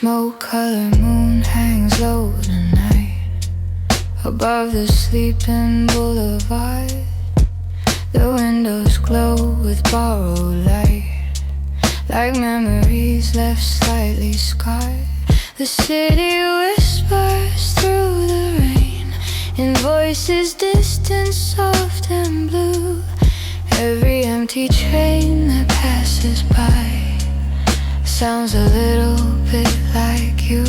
smoke-colored moon hangs low tonight above the sleeping boulevard. The windows glow with borrowed light, like memories left slightly scarred. The city whispers through the rain in voices distant, soft and blue. Every empty train that passes by sounds a little bit like you.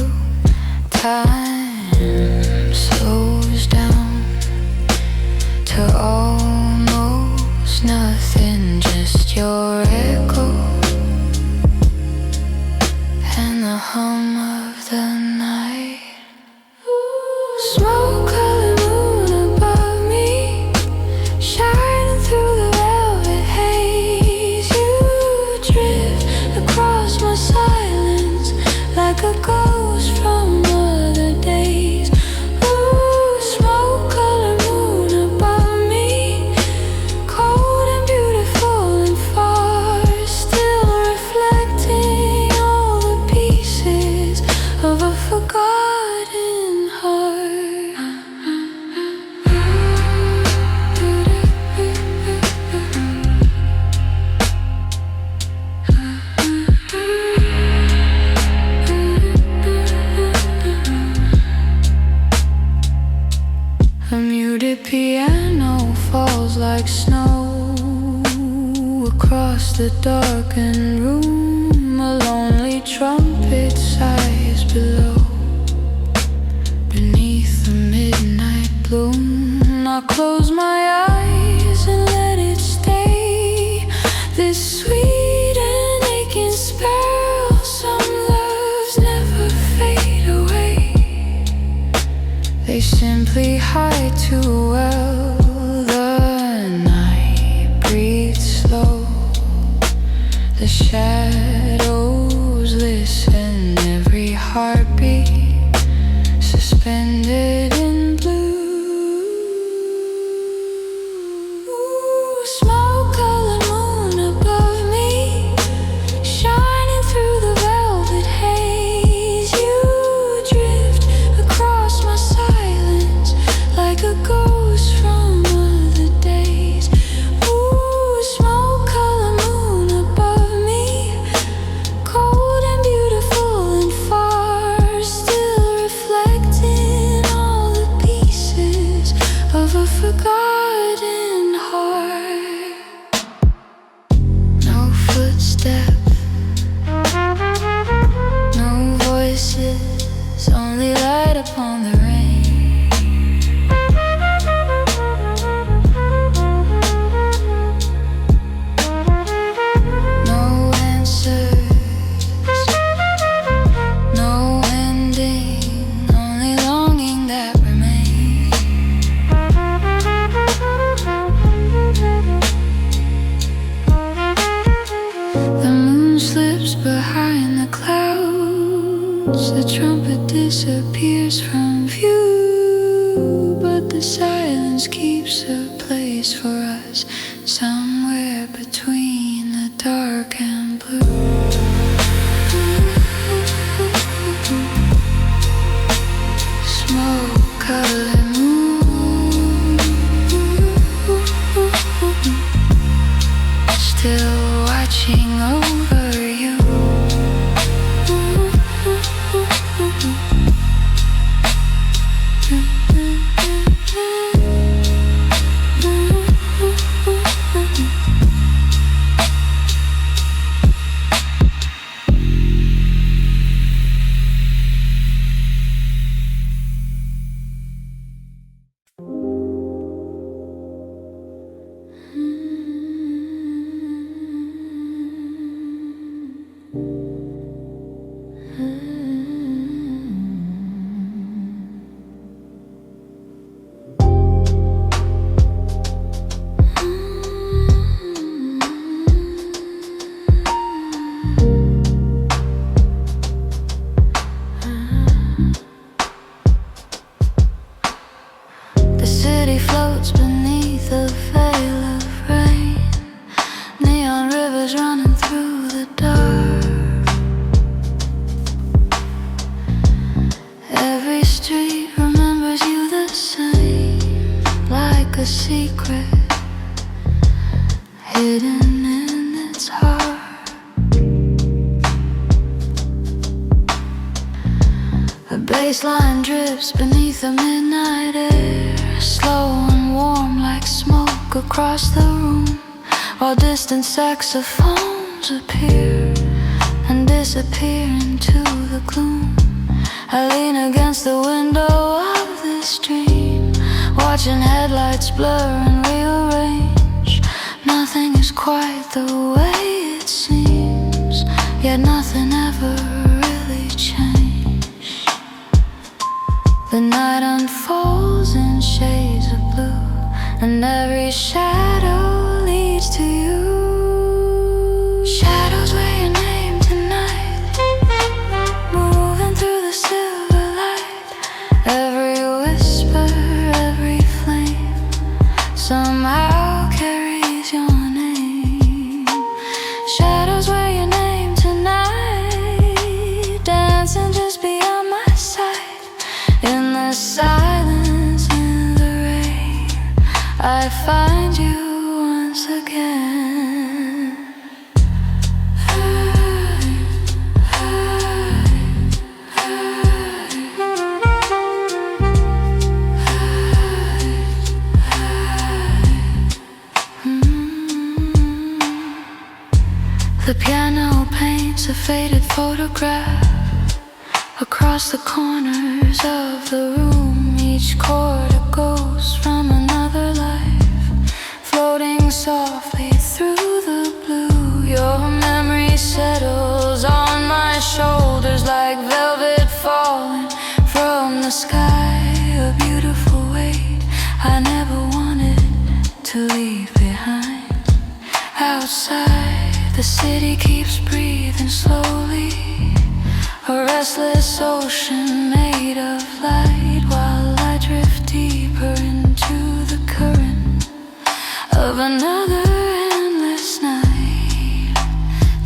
Time slows down to almost nothing, just your echo and the hum of the night. Smoke-colored moon above me, shining through the velvet haze. You drift across my silence like a ghost from other days. Ooh, smoke-colored moon above me, cold and beautiful and far, still reflecting all the pieces of a forgotten heart. A muted piano falls like snow across the darkened room. A lonely trumpet sighs below, beneath the midnight bloom. I close my eyes and let it stay, this sweet and aching spell. Some loves never fade away, they simply hide too well. The night breathes slow, the shadows listen, every heartbeat suspended in blue. Smoke-colored moon above me, shining through the velvet haze. You drift across my silence like a ghost from other days. Ooh, smoke-colored moon above me, cold and beautiful and far, still reflecting all the pieces of a forgotten heart. No footsteps, no voices, only light upon the rain. No answers, no ending, only longing that remains. The moon slips behind the clouds, the trumpet disappears from view, but the silence keeps a place for us somewhere between the dark and blue. Smoke-colored moon, still watching over you. secret hidden in its heart. The bassline drips beneath the midnight air, slow and warm like smoke across the room, while distant saxophones appear and disappear into the gloom. I lean against the window of this dream, watching headlights blur and rearrange. Nothing is quite the way it seems, yet nothing ever really changed. The night unfolds in shades of blue, and every shadow leads to you. Shadows wear your name tonight, moving through the silver light. Every whisper, every flame somehow carries your name. Shadows wear your name tonight, dancing just beyond my sight. In the silence, in the rain, I find you once again. The piano paints a faded photograph across the corners of the room. Each chord a ghost from another life, floating softly through the blue. Your memory settles on my shoulders like velvet falling from the sky. A beautiful weight I never wanted to leave behind. Outside, the city keeps breathing slowly, a restless ocean made of light, while I drift deeper into the current of another endless night.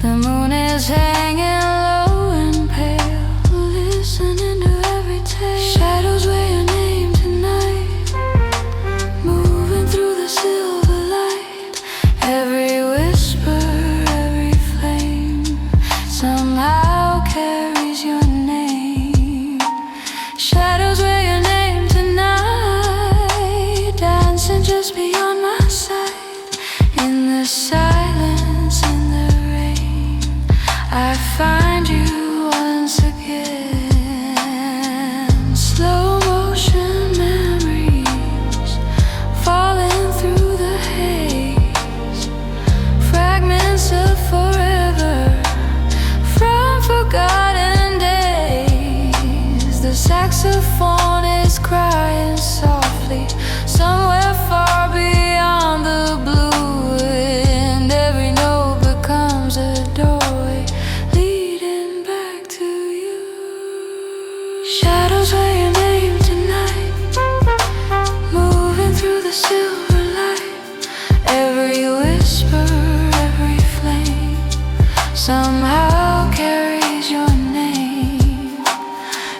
The moon is hanging low and pale, listening to every tale. Shadows wear your name tonight, moving through the silver light. Every whisper, every flame somehow carries your name. Shadows wear your name tonight, dancing just beyond my sight. In the silence, in the rain, I find you once again. Slow motion memories falling through the haze, fragments of forever from forgotten days. The saxophone is crying softly somewhere far beyond the blue, and every note becomes a doorway leading back to you. Shadows wear your name tonight, moving through the silver light. Every whisper, every flame somehow carries your name.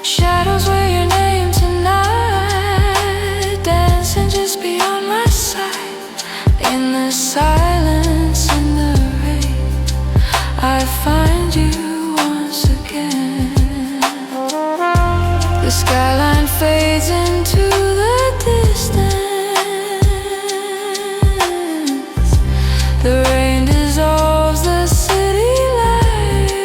Shadows wear your name tonight, dancing just beyond my sight. In the silence, in the rain, I find you once again. The skyline fades into the distance, the rain dissolves the city lights.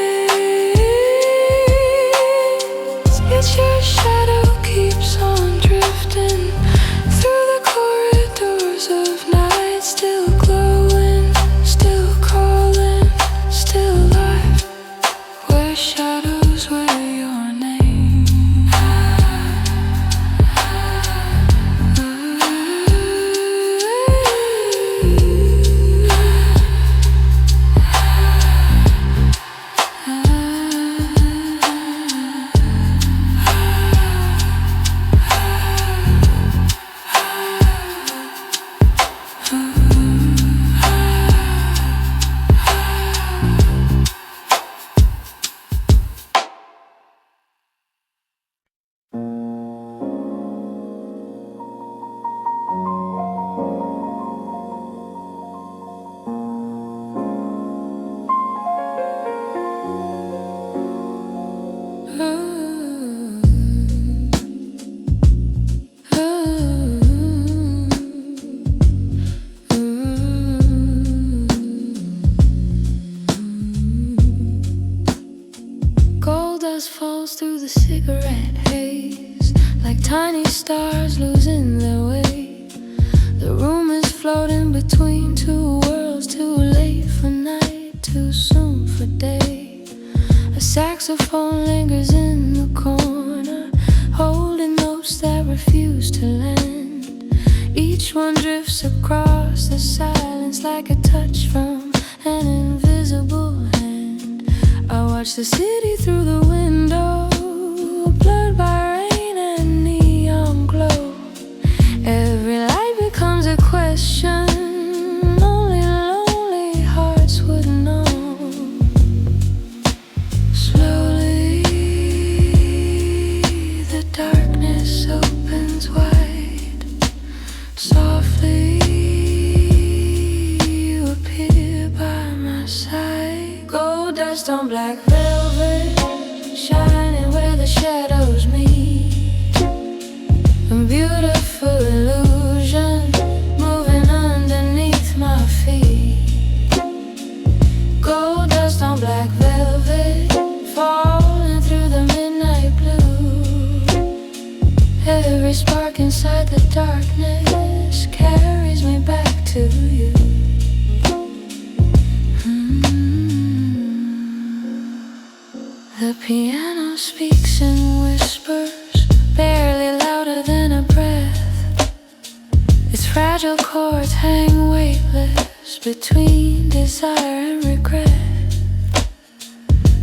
dust falls through the cigarette haze, like tiny stars losing their way. The room is floating between two worlds, too late for night, too soon for day. A saxophone lingers in the corner, holding notes that refuse to land. Each one drifts across the silence like a touch from an invisible hand. I watch the city through the window, blurred by rain and neon glow. Every light becomes a question only lonely hearts would know. Slowly the darkness opens wide. Softly you appear by my side. Gold dust on black velvet, shining where the shadows meet. A beautiful illusion moving underneath my feet. Gold dust on black velvet, falling through the midnight blue. Every spark inside the darkness carries me back to you. The piano speaks in whispers, barely louder than a breath. Its fragile chords hang weightless between desire and regret.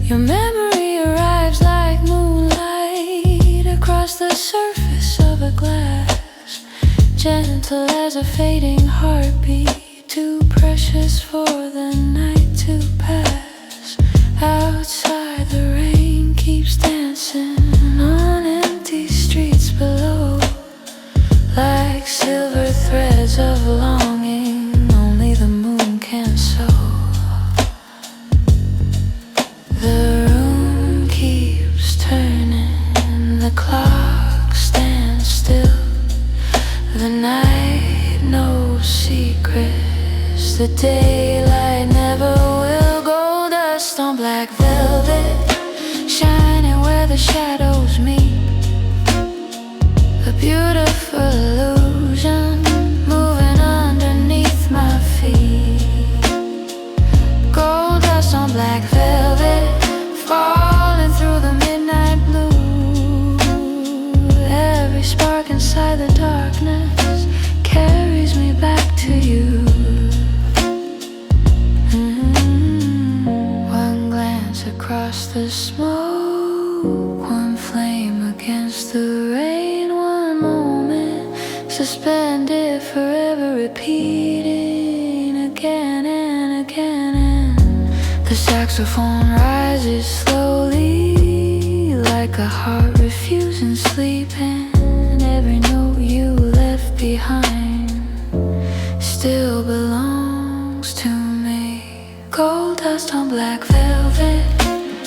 Your memory arrives like moonlight across the surface of a glass, gentle as a fading heartbeat, too precious for the night to pass. Outside the rain keeps dancing on empty streets below, like silver threads of longing only the moon can sew. The room keeps turning, the clock stands still. The night knows secrets, the daylight never will. Gold dust on black velvet, shining where the shadows meet. A beautiful illusion moving underneath my feet. Gold dust on black velvet, falling through the midnight blue. Every spark inside the darkness carries me back to you. One glance across the smoke, one flame against the rain, one moment suspended forever, repeating again and again. And the saxophone rises slowly, like a heart refusing sleep. And every note you left behind still belongs to me. Gold dust on black velvet,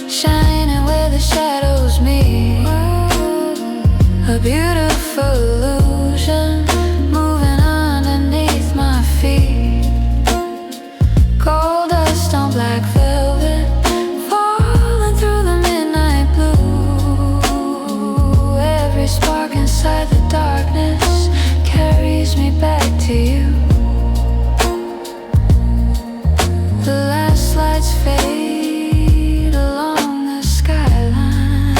shining where the shadows meet. A beautiful illusion moving underneath my feet. Gold dust on black velvet, falling through the midnight blue. Every spark inside the darkness carries me back to you. The last lights fade along the skyline.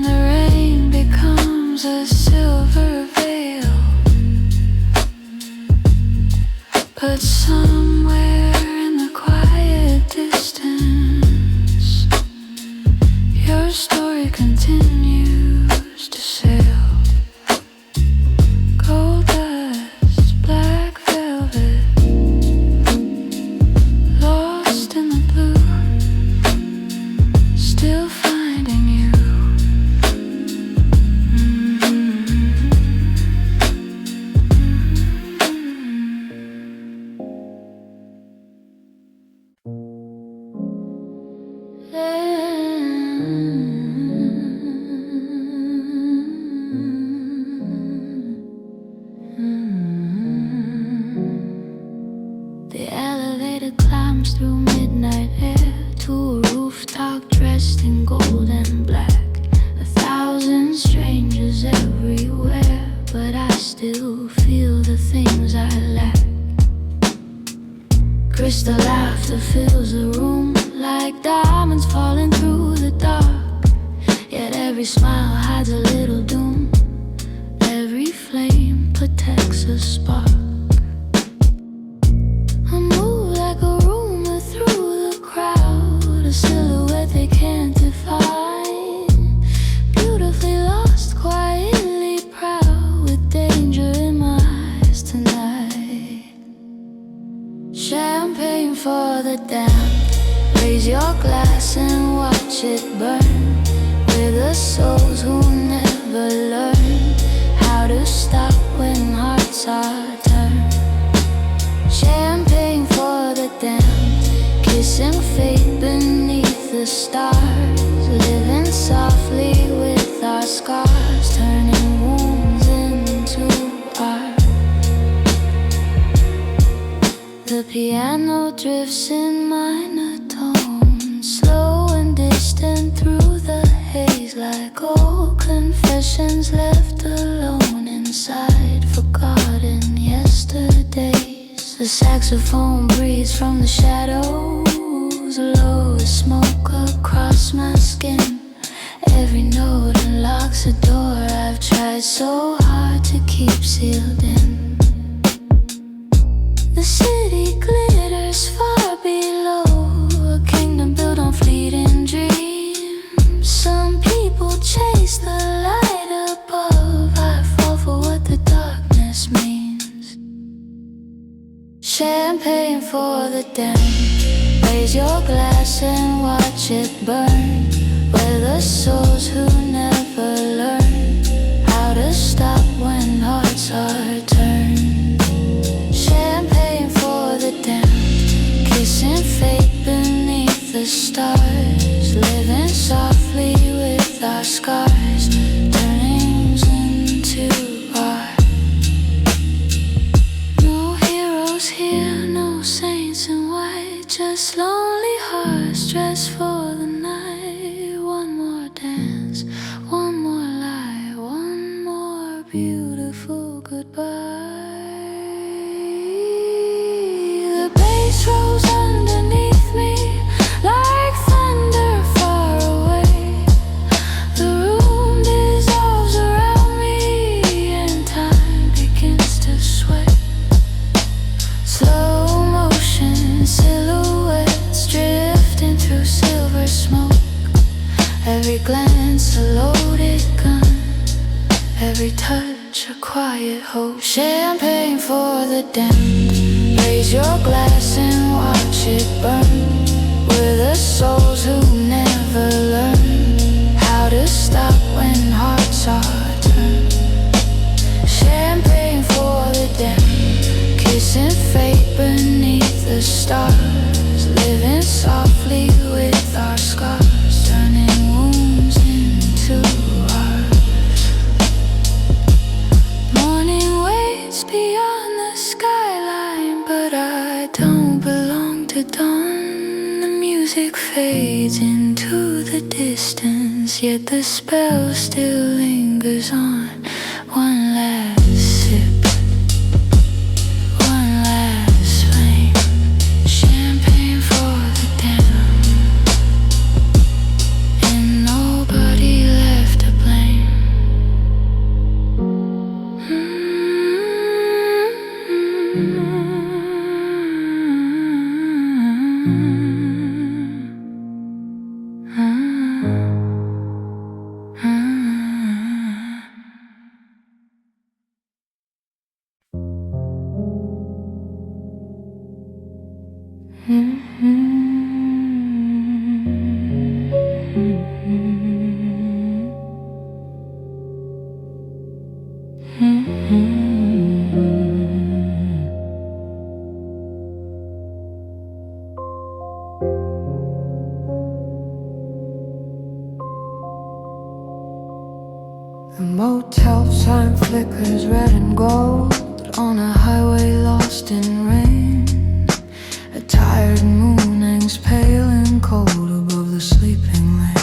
The rain becomes a silver veil, but somewhere in the quiet distance, your story continues to sail. Gold dust, black velvet, lost in the blue, still finding you. The elevator climbs through midnight air to a rooftop dress dressed in gold and black. 1,000 strangers everywhere, but I still feel the things I lack. Crystal laughter fills the room like diamonds falling through the dark. Yet every smile hides a little doom. Every flame protects a spark. I move like a rumor through the crowd, a silhouette they can't define. Beautifully lost, quietly proud, with danger in my eyes tonight. Champagne for the damned. Raise your glass and watch it burn. We're the souls who never learn how to stop when hearts are turned. Champagne for the damned. Kissing fate beneath the stars. Living softly with our scars, turning wounds into art. The piano drifts in minor tones, slow and distant through the haze, like old confessions left alone inside forgotten yesterdays. The saxophone breathes from the shadows, low as smoke across my skin. Every note unlocks a door I've tried so hard to keep sealed in. The city glitters far below, a kingdom built on fleeting dreams. Some people chase the light above, I fall for what the darkness means. Champagne for the damned. Raise your glass and watch it burn. We're the souls who never learn how to stop when hearts are turned. Champagne for the damned. Kissing fate beneath the stars. Living softly with our scars, turning into art. No heroes here, no saints in white, just lonely hearts dressed for the night. One more dance, one more lie, one more beautiful goodbye. The bass rolls underneath me like thunder far away. The room dissolves around me and time begins to sway. Slow motion silhouettes drifting through silver smoke. Every glance a loaded gun, every touch a quiet hope. Champagne for the damned. Raise your glass and watch it burn. We're the souls who never learn how to stop when hearts are turned. Champagne for the damned. Kissing fate beneath the stars. Living softly with our scars, turning wounds into art. Morning waits beyond the skyline, but I don't belong to dawn. The music fades into the distance, yet the spell still lingers on. One last sip, one last flame. Champagne for the damned, and nobody left to blame. The motel sign flickers red and gold on a highway lost in rain. A tired moon hangs pale and cold above the sleeping lane.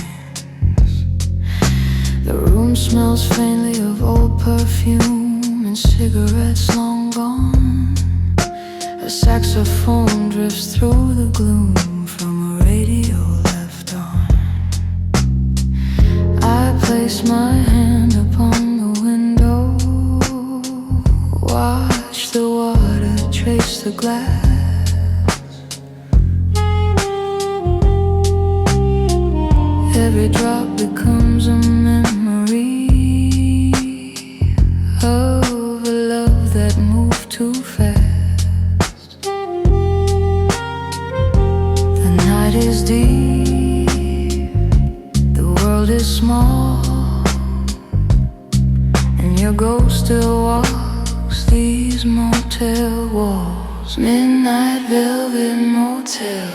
through the gloom from a radio left on. I place my hand upon the window, watch the water trace the glass. Every drop becomes a memory of a love that moved too fast. The night is deep, the world is small, and your ghost still walks these motel walls. Midnight velvet motel,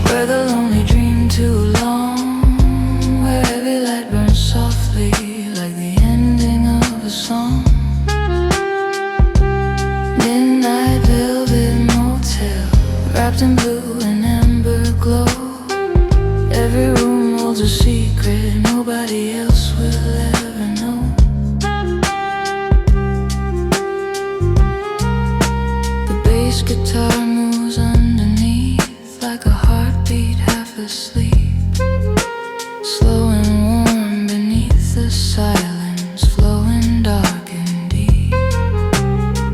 where the lonely dream too long, where every light burns softly like the ending of a song. Midnight velvet motel, wrapped in blue and amber glow. Every room holds a secret nobody else will ever know. The bass guitar moves underneath like a heartbeat half asleep, slow and warm beneath the silence, flowing dark and deep.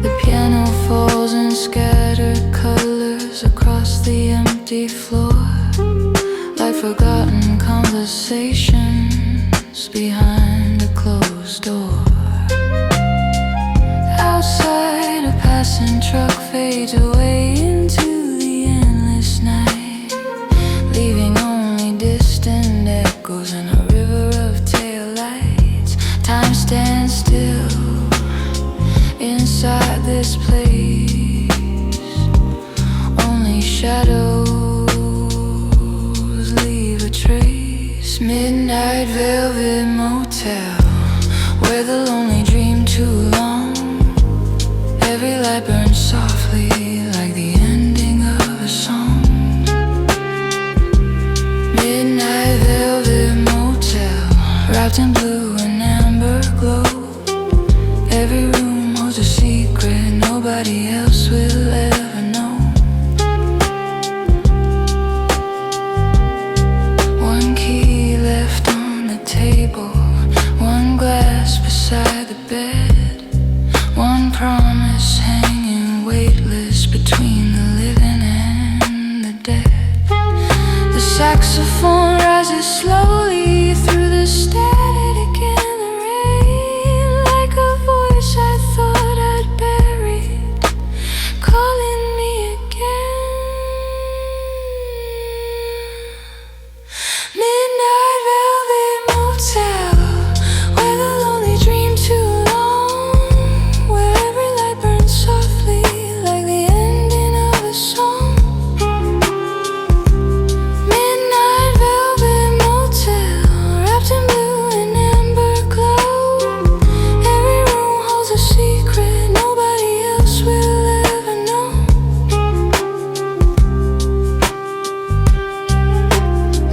The piano falls in scattered colors across the empty floor, like forgotten conversations behind a closed door. Outside, a passing truck fades away into the endless night, leaving only distant echoes in a river of taillights. Time stands still inside this place, only shadows leave a trace. Midnight velvet motel, where the lonely dream too long, every light burns softly like the ending of a song. Midnight velvet motel, wrapped in blue and amber glow. Every room holds a secret nobody else will ever know. One key left on the table, one glass beside the bed, one promise hanging weightless between the living and the dead. The saxophone rises slowly through the static and the rain, like a voice I thought I'd buried, calling me again. Midnight velvet motel, where the lonely dream too long, where every light burns softly like the ending of a song. Midnight velvet motel, wrapped in blue and amber glow. Every room holds a secret nobody else will ever know.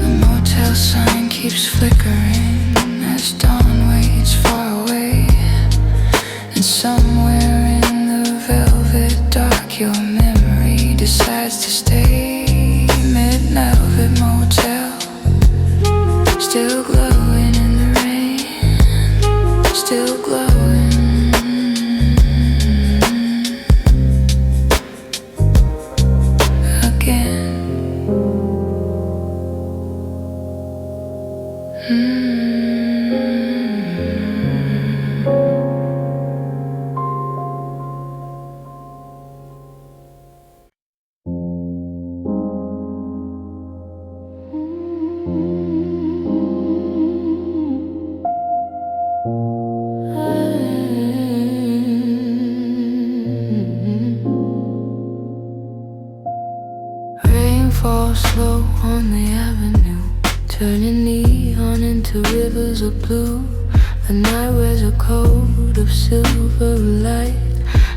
The motel sign keeps flickering as dawn waits far away, and somewhere in the velvet dark your memory decides to stay. Midnight velvet motel, still glowing in the rain, still glowing. Again. Rain falls slow on the avenue, turning neon into rivers of blue. The night wears a coat of silver light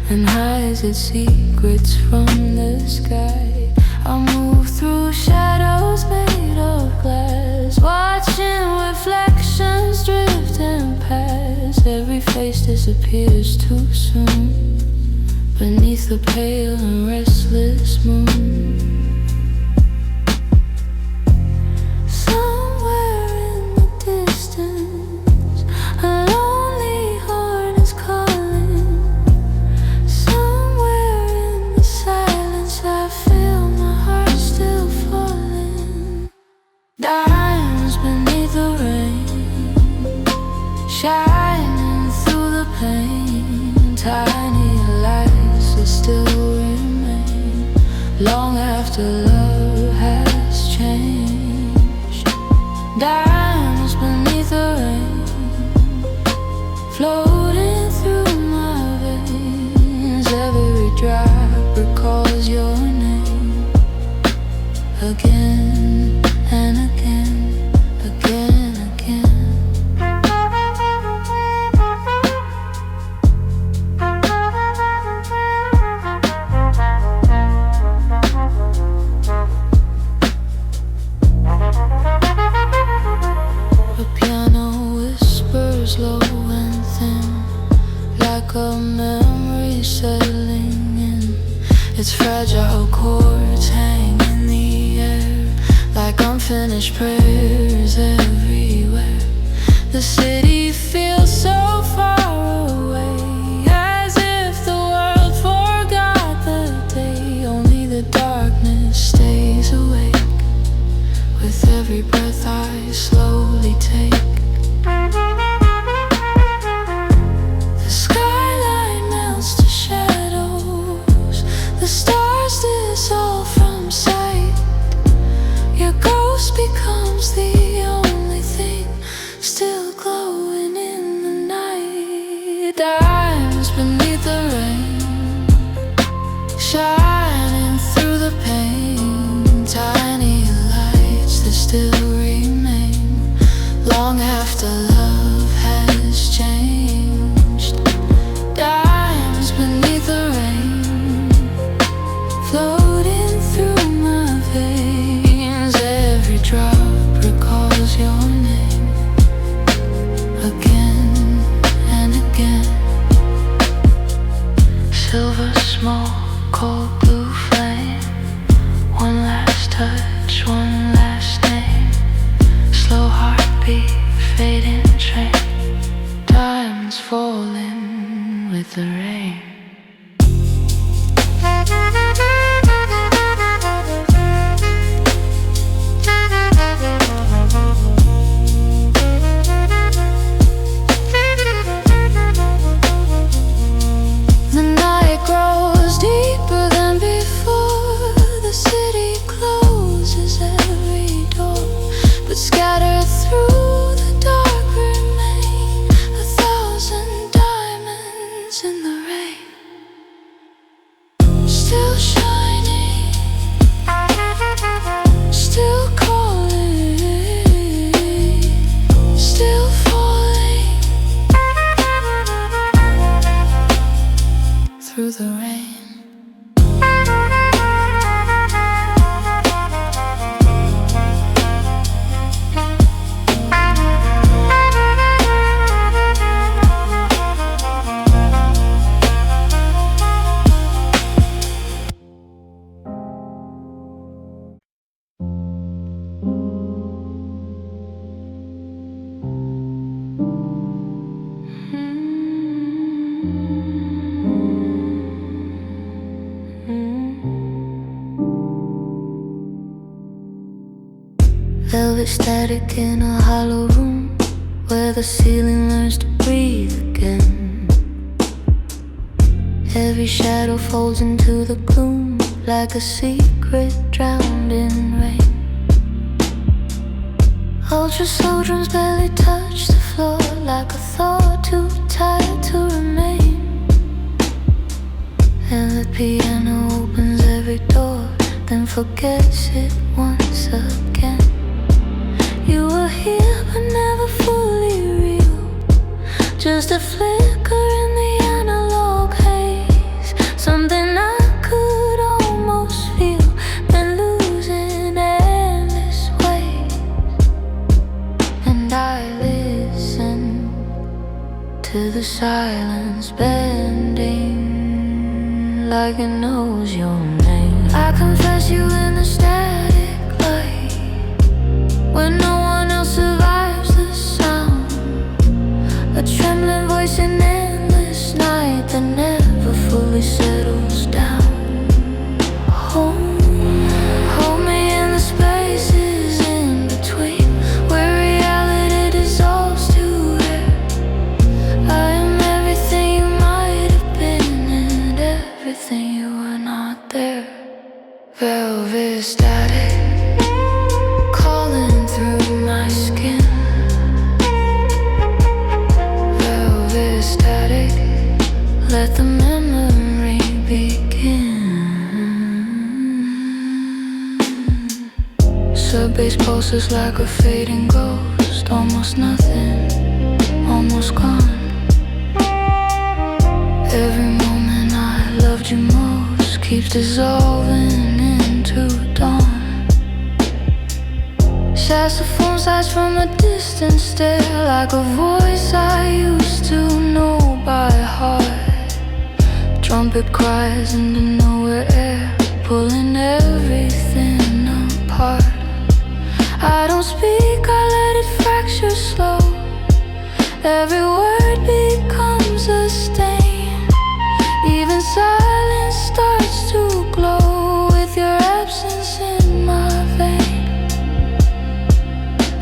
and hides its secrets from the sky. I'll move through shadows made of glass, watching reflections drifting past. Every face disappears too soon beneath the pale and restless moon. again and again, again, again. The piano whispers low and thin, like a memory settling in. Its fragile chords hang in the air, like unfinished prayers everywhere. The city feels so far away, as if the world forgot the day. Only the darkness stays awake with every breath I slowly take. The skyline melts to shadows, the stars dissolve from sight. Your ghost becomes the only thing still glowing in the night. Dimes beneath the rain, shining through the pain. Tiny lights that still remain long after love has changed. Dimes beneath the rain, floating through my veins. Every drop recalls your name, again and again. Silver smoke, cold blue flame, one last touch, one last name. Slow heartbeat, fading train, diamonds falling with the rain. The night grows deeper than before. The city closes every door, but scattered through the dark remain 1,000 diamonds in the rain. Still shining, still calling, still falling through the rain. Velvet static in a hollow room, where the ceiling learns to breathe again. Every shadow folds into the gloom, like a secret drowned in rain. Ultra slow drums barely touch the floor, like a thought too tired to remain. And the piano opens every door, then forgets it once again. You were here but never fully real, just a flicker in the analog haze. Something I could almost feel, then lose in endless ways. And I listen to the silence bending like it knows your name. I confess you in the static light, when no one else survives the sound. A trembling voice in endless night that never fully settles down. Hold me in the spaces in between, where reality dissolves to air. I am everything you might have been, and everything you were not there. Velvet Her bass pulses like a fading ghost. Almost nothing, almost gone. Every moment I loved you most keeps dissolving into dawn. Saxophone sighs from a distant stare, like a voice I used to know by heart. Trumpet cries into nowhere air, pulling everything apart. I don't speak, I let it fracture slow. Every word becomes a stain. Even silence starts to glow with your absence in my vein.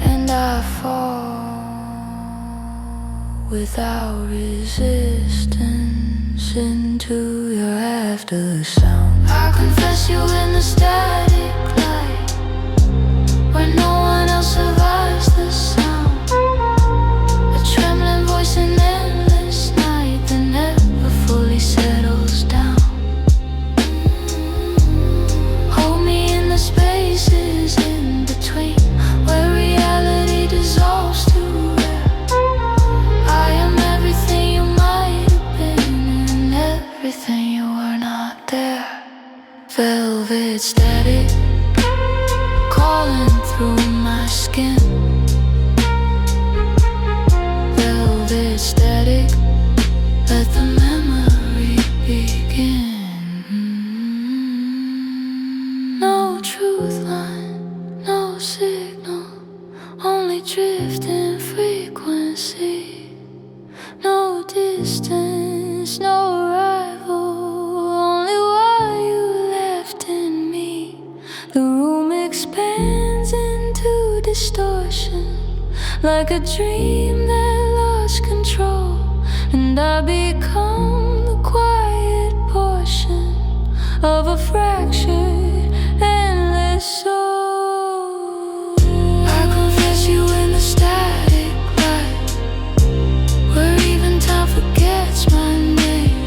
And I fall without resistance into your after sound. I confess you in the static light, where no one else survives the sound. A trembling voice in endless night that never fully settles down. Hold me in the spaces in between, where reality dissolves to air. I am everything you might have been, and everything you were not there. Velvet static calling through my skin. Velvet static, let the memory begin. No truth line, no signal, only drifting frequency. No distance, no arrival, only what you left in me. The room expands into distortion, like a dream that lost control. And I become the quiet portion of a fractured, endless soul. I confess you in the static light, where even time forgets my name.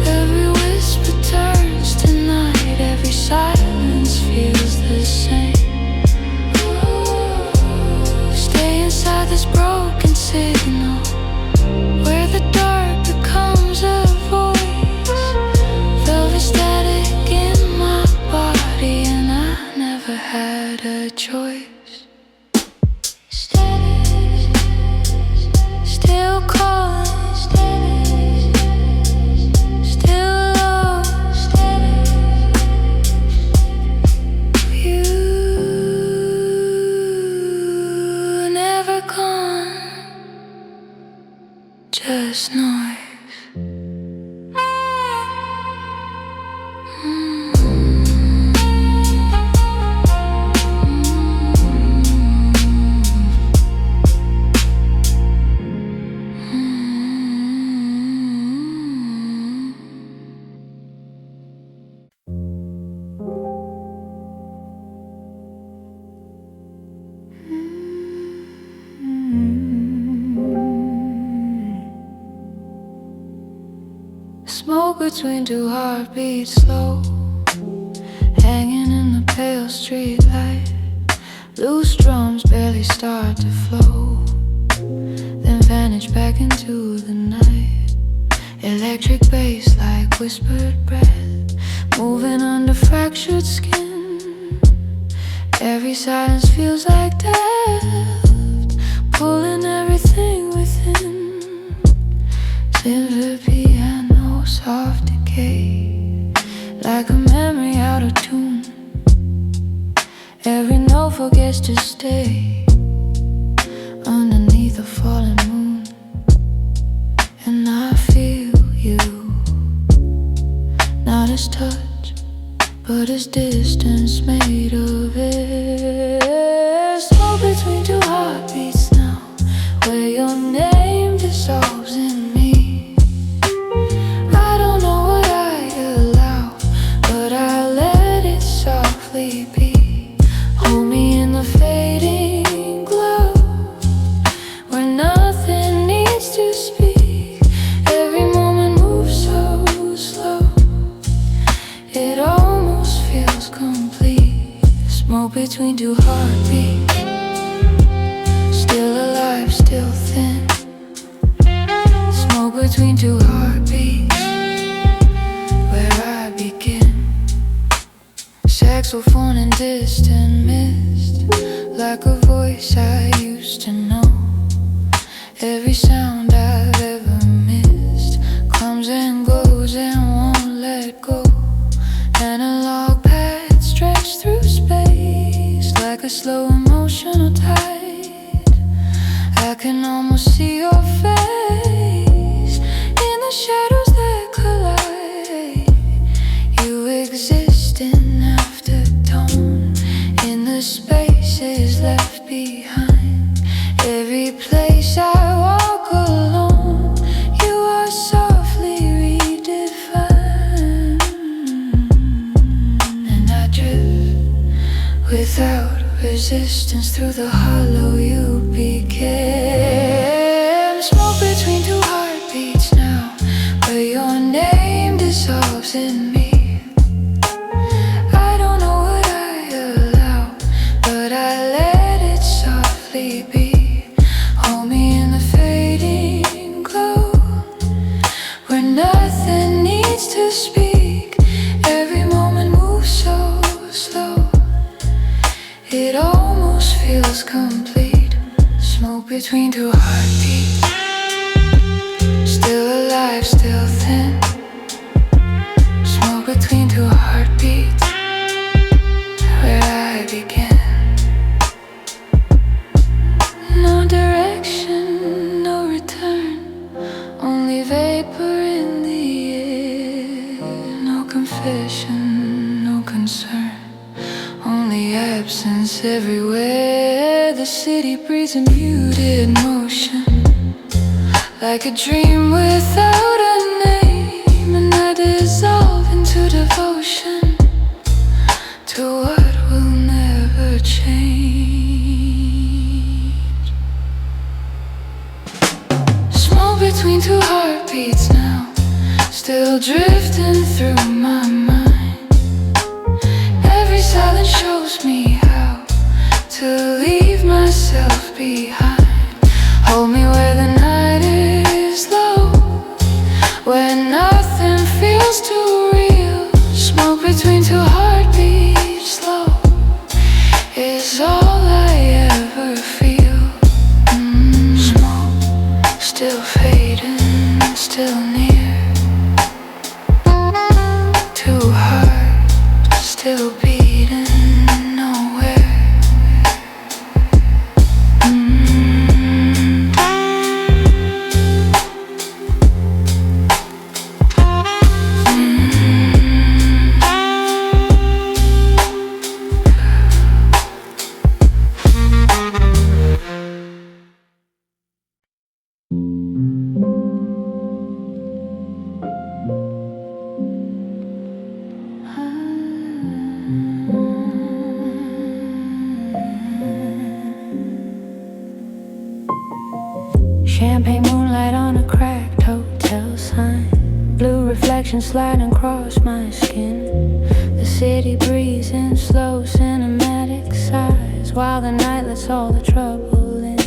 Every whisper turns to night, every silence feels the same. Stay inside this broken signal, where the dark becomes a voice. Velvet static in my body, and I never had a choice. Static, still calling, static, still lost, static. You never gone, just noise. Smoke between two heartbeats slow, hanging in the pale street light. Loose drums barely start to flow, then vanish back into the night. Electric bass like whispered breath, moving under fractured skin. Every silence feels like death, pulling everything within. Silver piano, soft decay, like a memory out of tune. Every note forgets to stay underneath a falling moon. And I feel you, not as touch, but as distance made of it. Smoke between two heartbeats now, where your name dissolves in me. I don't know what I allow, but I let it softly be. Hold me in the fading glow, where nothing needs to speak. Every moment moves so slow, it almost feels complete. Smoke Smoke between two heartbeats, still alive, still thin. Smoke between two heartbeats, where I begin. Saxophone in distant mist, like a voice I used to know. Every sound I've ever missed comes and goes and won't let go. Analog path stretched through space, like a slow emotional tide. I can almost see your face in the shadows that collide. You exist in aftertone, in the spaces left behind. Every place I walk alone, you are softly redefined. And I drift without resistance through the hollow you became. Smoke between two heartbeats now, where your name dissolves in me. I don't know what I allow, but I let it softly be. Hold me in the fading glow, where nothing needs to speak. Every moment moves so slow, it almost feels complete. Smoke between two heartbeats, still alive, still thin. Smoke between two heartbeats, where I begin. No direction, no return, only vapor in the air. No confession, no concern, only absence everywhere. The city breathes a muted motion, like a dream without a name. And I dissolve into devotion to what will never change. Smoke between two heartbeats now, still drifting through my mind. Every silence shows me how to leave myself behind. Hold me where the night is low, where nothing feels too real. Smoke between two heartbeats, slow is all I ever feel. Smoke, still fading, still near. Two hearts, still beating nowhere. Champagne moonlight on a cracked hotel sign, blue reflection sliding across my skin. The city breathes in slow cinematic sighs, while the night lets all the trouble in.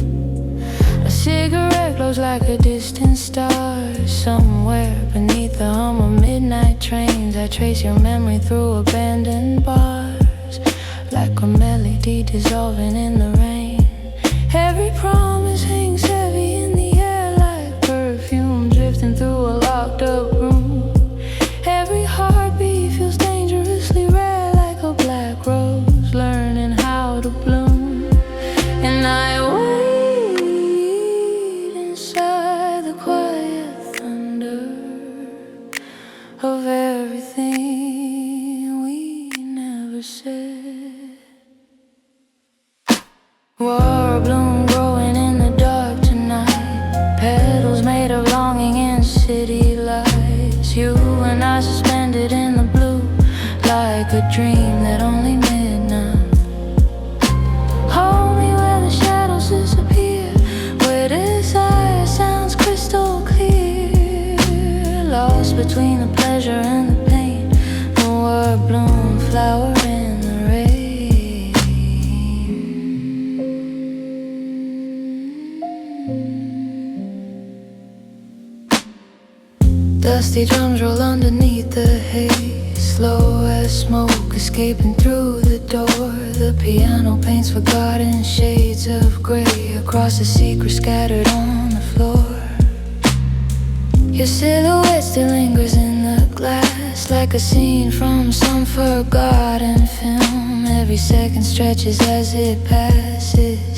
A cigarette glows like a distant star, somewhere beneath the hum of midnight trains. I trace your memory through abandoned bars, like a melody dissolving in the rain. Every promise hangs heavy in the air, like perfume drifting through a locked up room. Every heartbeat feels dangerously rare, like a black rose learning how to bloom. And I wait inside the quiet thunder of everything we never said. War bloom growing in the dark tonight, petals made of longing in city lights. You and I suspended in the blue, like a dream that only midnight. Hold me where the shadows disappear, where desire sounds crystal clear. Lost between the pleasure and the pain, the word bloom, flower in the rain. Rusty drums roll underneath the haze, slow as smoke escaping through the door. The piano paints forgotten shades of gray across the secrets scattered on the floor. Your silhouette still lingers in the glass, like a scene from some forgotten film. Every second stretches as it passes,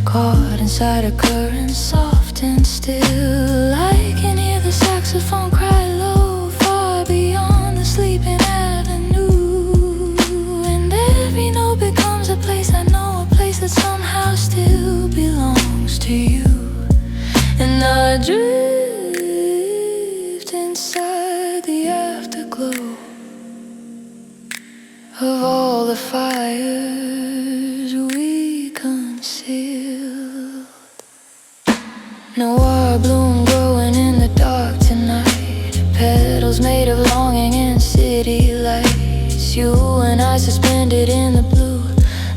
caught inside a current soft and still. I can hear the saxophone cry low, far beyond the sleeping avenue. And every note becomes a place I know, a place that somehow still belongs to you. And I drift inside the afterglow of all the fires we concealed. Noir bloom growing in the dark tonight, petals made of longing and city lights. You and I suspended in the blue,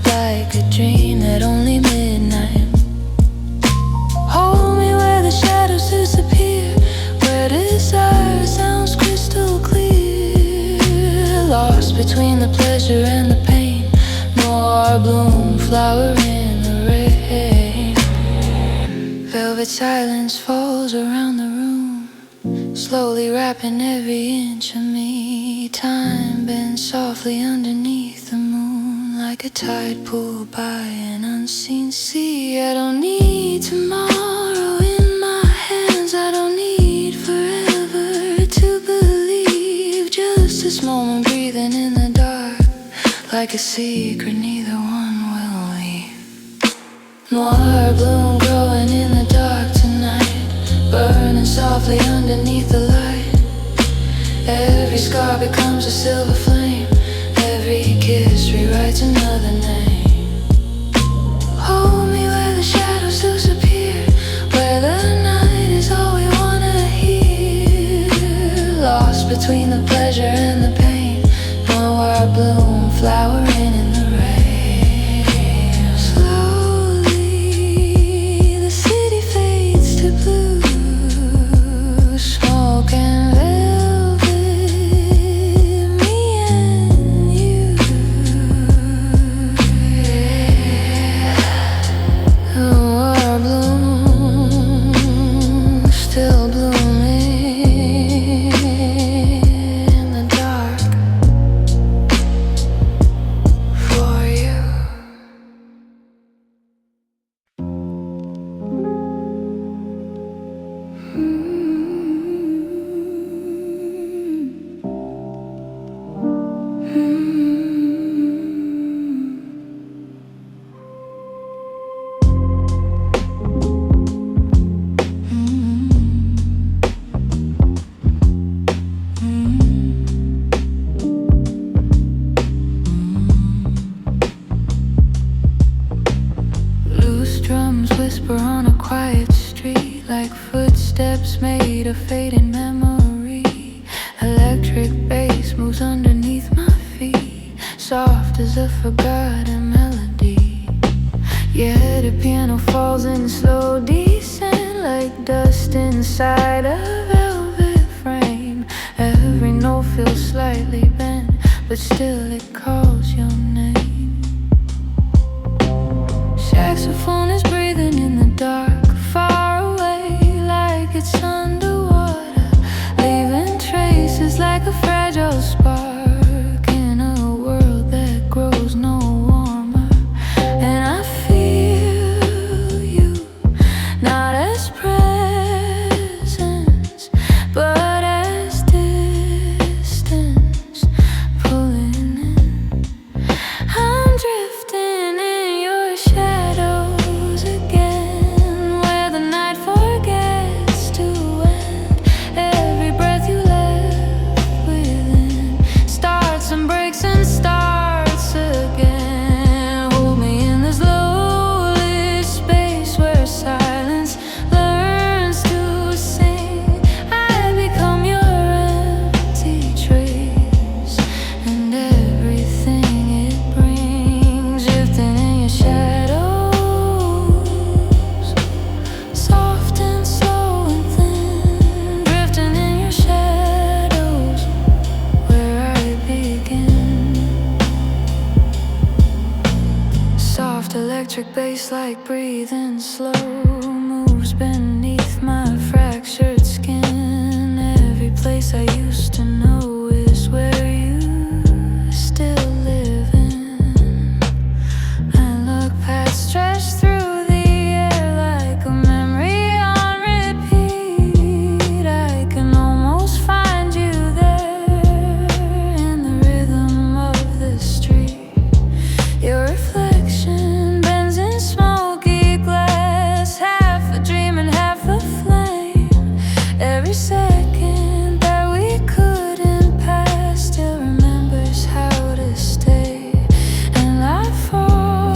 like a dream at only midnight. Hold me where the shadows disappear, where desire sounds crystal clear. Lost between the pleasure and the pain, Noir bloom, flower in the rain. Velvet silence falls around the room, slowly wrapping every inch of me. Time bends softly underneath the moon, like a tide pulled by an unseen sea. I don't need tomorrow in my hands, I don't need forever to believe. Just this moment breathing in the dark, like a secret neither one will leave. Noir bloom growing in the dark tonight, burning softly underneath the light. Every scar becomes a silver flame, every kiss rewrites another name. Hold me where the shadows disappear, where the night is all we wanna hear. Lost between the pleasure and the pain, Noir bloom, flowering in the rain. Slowly the city fades to blue, smoke and velvet, me and you. Yeah. Noir bloom, still blooming in the dark for you. Loose drums whisper on a quiet street, like footsteps made of fading memory. Electric bass moves underneath my feet, soft as a forgotten melody. Yeah, the piano falls in slow descent, like dust inside a velvet frame. Every note feels slightly bent, but still it calls your name. Saxophone is breathing in the dark, far away, like it's underwater, leaving traces like a fragile spark in a world that grows no warmer. And I feel you, not as presence, but as distance, pulling in. I'm drifting in your shadows again. soft electric bass like breathing slow moves beneath my fractured skin. Every place I used to know is where you still live in. I look past stretched through the air like a memory on repeat. I can almost find you there in the rhythm of the street. Your reflection bends in smoky glass, half a dream and half a flame. Every second that we couldn't pass still remembers how to stay. And I fall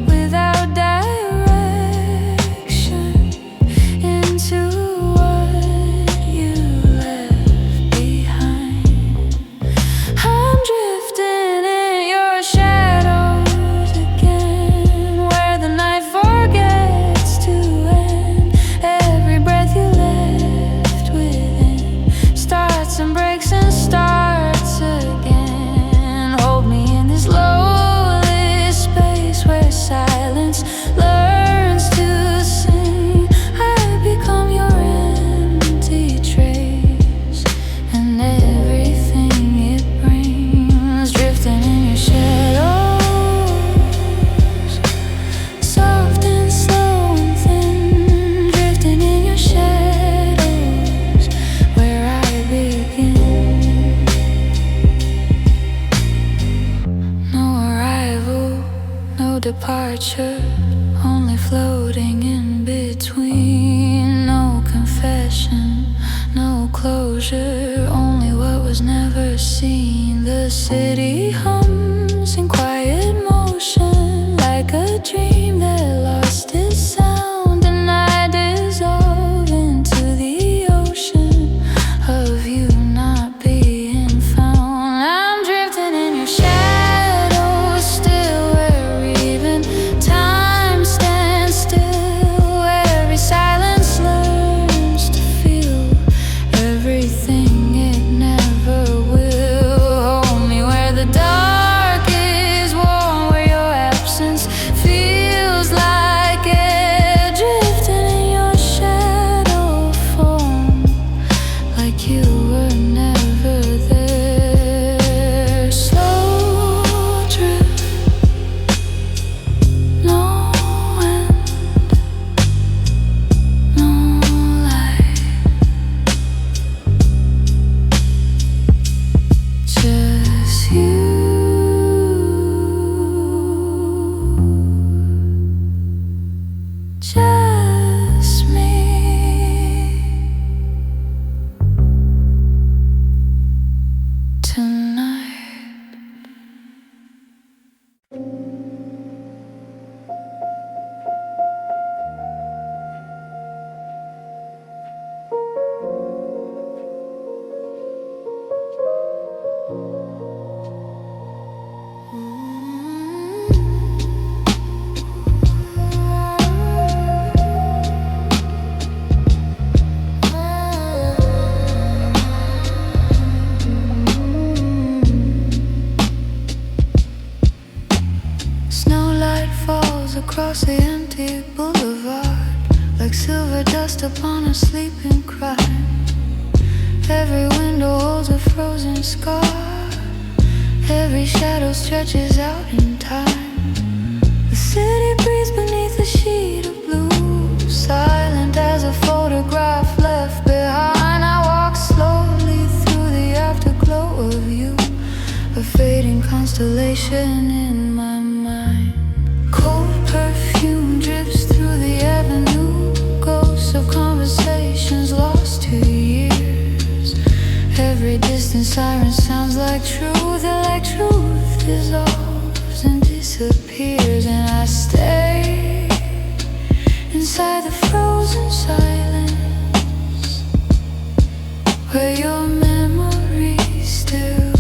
without direction into what you left behind. I'm drifting in your shadows again, where the night forgets to end. Every breath you left within starts and breaks and starts again. Hold me in this lowly space where silence learns to sing. I become your empty trace and everything it brings. Drifting in your shadows, soft and slow and thin. Drifting in your shadows, where I begin. No arrival, no departure, only floating in between. No confession, no closure, only what was never seen. The city hums in quiet motion like a dream that lost its sound, and I dissolve into the ocean of you not being found. I'm drifting in your shadows, still where even time stands still. Every silence learns to feel everything it never will. Hold me where the dark is warm, where your absence feels like air. Drifting in your shadow form, like you were never there. Slow drift, no end, no light, just you, just me. Tonight, snowlight falls across the empty boulevard like silver dust upon a sleeping crime. Every window holds a frozen scar, every shadow stretches out in time. The city breathes beneath a sheet of blue, silent as a photograph left behind. I walk slowly through the afterglow of you, a fading constellation in my mind. Cold perfume drips through the avenue, ghosts of conversations lost to years. Every distant siren sounds like truth, and like truth dissolves and disappears. And I stay inside the frozen silence, where your memory still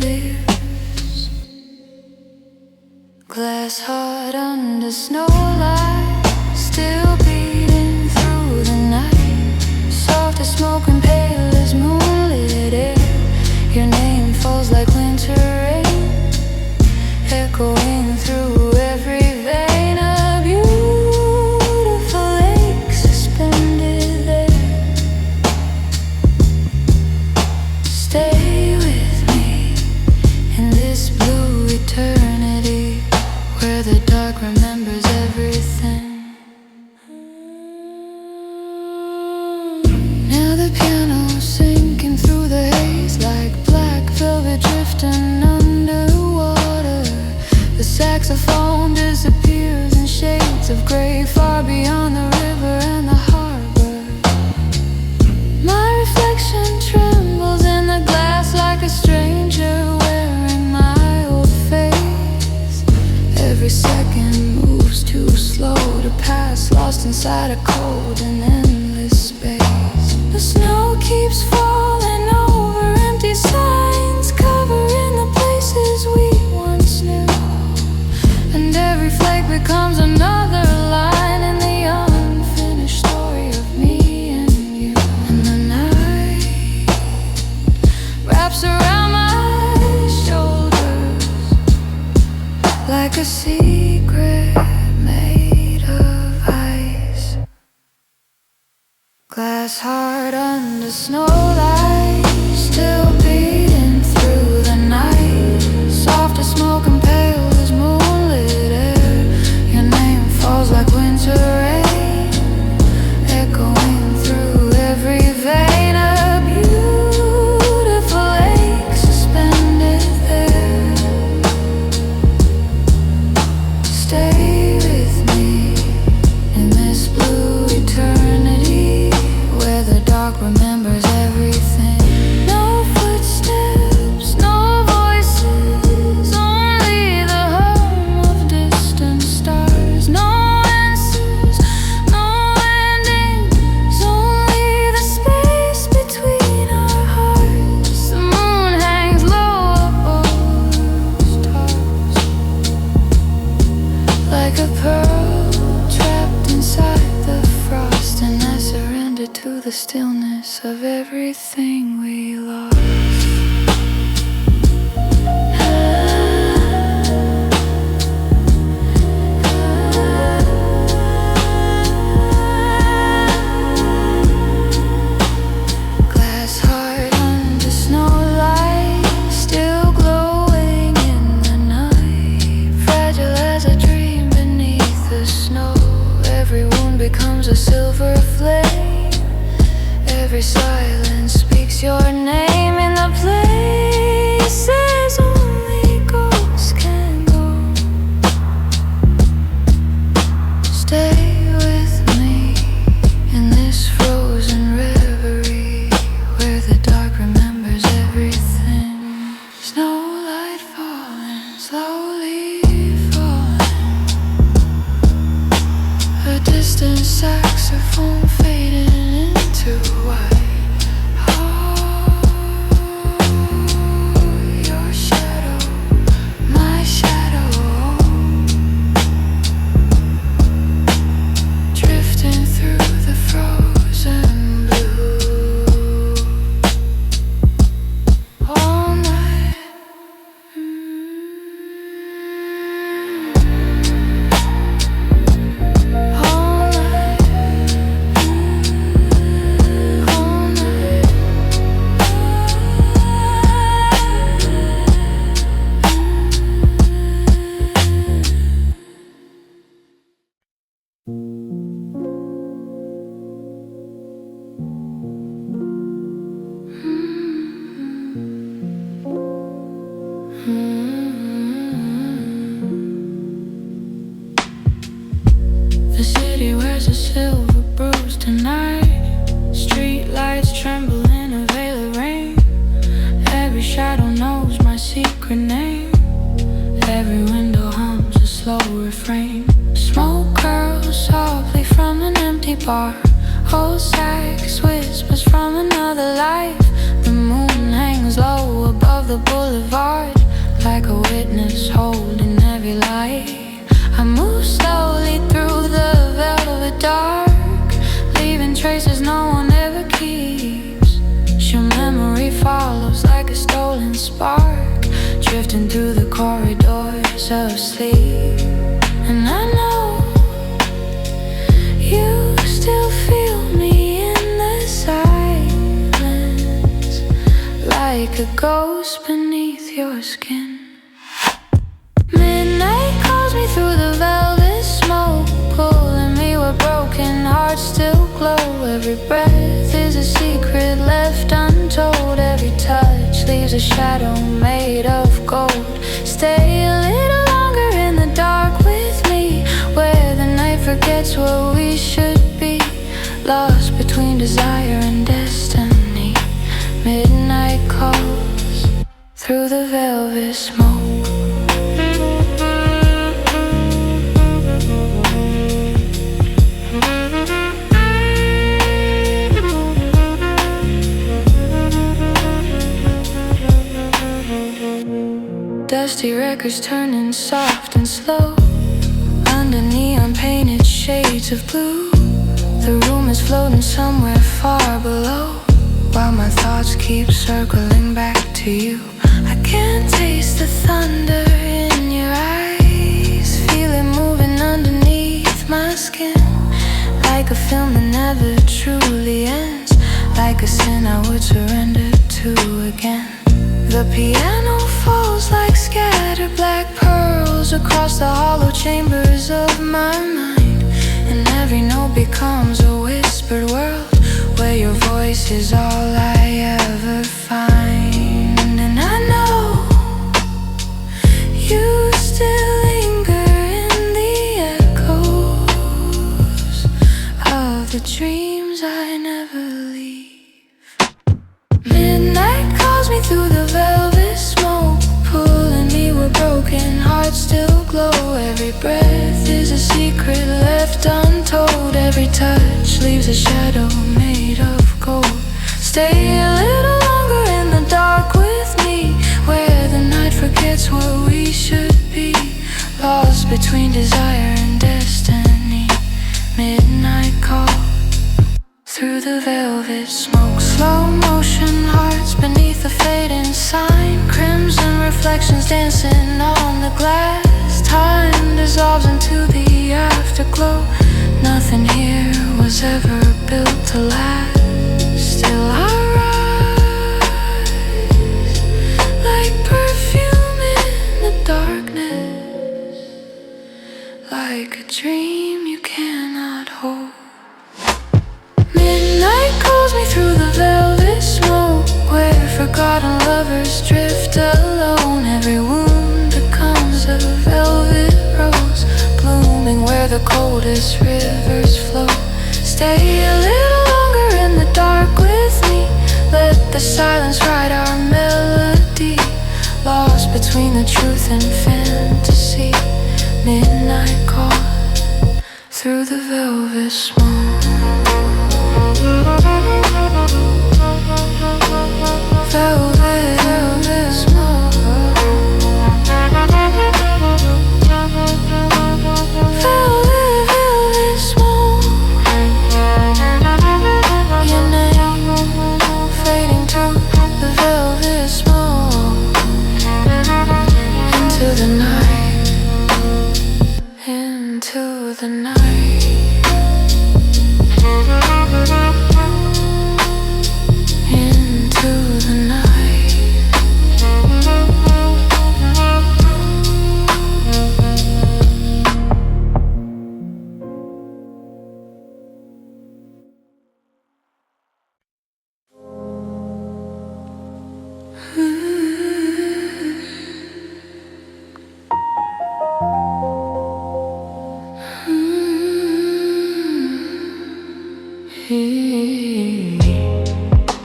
lives. Glass heart under snowlight, still beating through the night. Soft as smoke and pale as moonlit air. Your name falls like winter rain, echoing through dark remembers everything. Now the piano's sinking through the haze like black velvet drifting underwater. The saxophone disappears in shades of gray far beyond the river and the harbor. My reflection trembles in the glass like a stranger wearing my old face. Every second moves too slow to pass, lost inside a cold and endless space. The snow keeps falling over empty signs, covering the places we once knew. And every flake becomes another line in the unfinished story of me and you. And the night wraps around my shoulders like a secret made of ice. Glass heart under snow light, still beating through the night. Soft as smoke and pale as moonlit air. Your name falls like winter rain, echoing through every vein. A beautiful lake suspended there. Stay with me in this blue eternity where the dark remembers everything. No footsteps, no voices, only the hum of distant stars. No answers, no endings, only the space between our hearts. The moon hangs low above stars like a pearl trapped inside the frost. And I surrender to the stillness of everything we lost. Glass heart under snow light, still glowing in the night. Fragile as a dream beneath the snow. Every wound becomes a silver flame. Every silence speaks your name in the places only ghosts can go. Stay with me in this frozen reverie where the dark remembers everything. Snowlight falling, slowly falling. A distant saxophone fading into white. Your shadow, my shadow, drifting through the frozen blue all night. All night. All night. The city wears a silver bruise tonight. Street lights tremble in a veil of rain. Every shadow knows my secret name. Every window hums a slow refrain. Smoke curls softly from an empty bar. Old sax whispers from another life. The moon hangs low above the boulevard like a witness holding heavy light. I move slowly through the velvet dark, leaving traces no one ever keeps. Your memory follows like a stolen spark, drifting through the corridors of sleep. And I know you still feel me in the silence, like a ghost beneath your skin. Midnight calls me through the velvet a shadow made of gold. Stay a little longer in the dark with me, where the night forgets what we should be. Lost between desire and destiny. Midnight calls through the velvet smoke. Dusty records turning soft and slow under neon painted shades of blue. The room is floating somewhere far below, while my thoughts keep circling back to you. I can't taste the thunder in your eyes, feel it moving underneath my skin, like a film that never truly ends, like a sin I would surrender to again. The piano falls like scattered black pearls across the hollow chambers of my mind, and every note becomes a whispered world where your voice is all I ever find. And I know you still linger in the echoes of the dreams I never leave. Midnight calls me through the velvet smoke, pulling me where broken hearts still glow. Every breath is a secret left untold. Every touch leaves a shadow made of gold. Stay a little longer in the dark with me, where the night forgets what we should be. Lost between desire and destiny. Midnight call through the velvet smoke. Slow motion hearts beneath the fading sign, crimson reflections dancing on the glass. Time dissolves into the afterglow. Nothing here was ever built to last. Still I rise like perfume in the darkness, like a dream you cannot hold. Midnight calls me through the velvet smoke, where forgotten lovers drift alone. Every wound becomes a velvet rose, blooming where the coldest rivers flow. Stay a little longer in the dark with me, let the silence write our melody. Lost between the truth and fantasy. Midnight call through the velvet smoke. Velvet smoke. Velvet smoke. Your name fading through the velvet smoke. Into the night. Into the night. Into the night.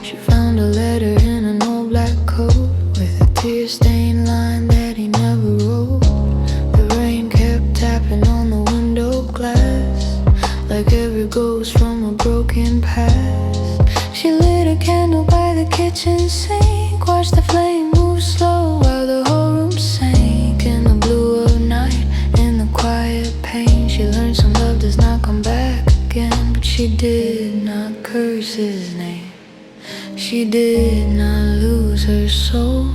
She found a letter in an old black coat with a tear-stained line that he never wrote. The rain kept tapping on the window glass, like every ghost from a broken past. She lit a candle by the kitchen sink, watched the flame move slow while the whole room sank in the blue of night. In the quiet pain, she learned some love does not come back again. But she did not curse his name, she did not lose her soul.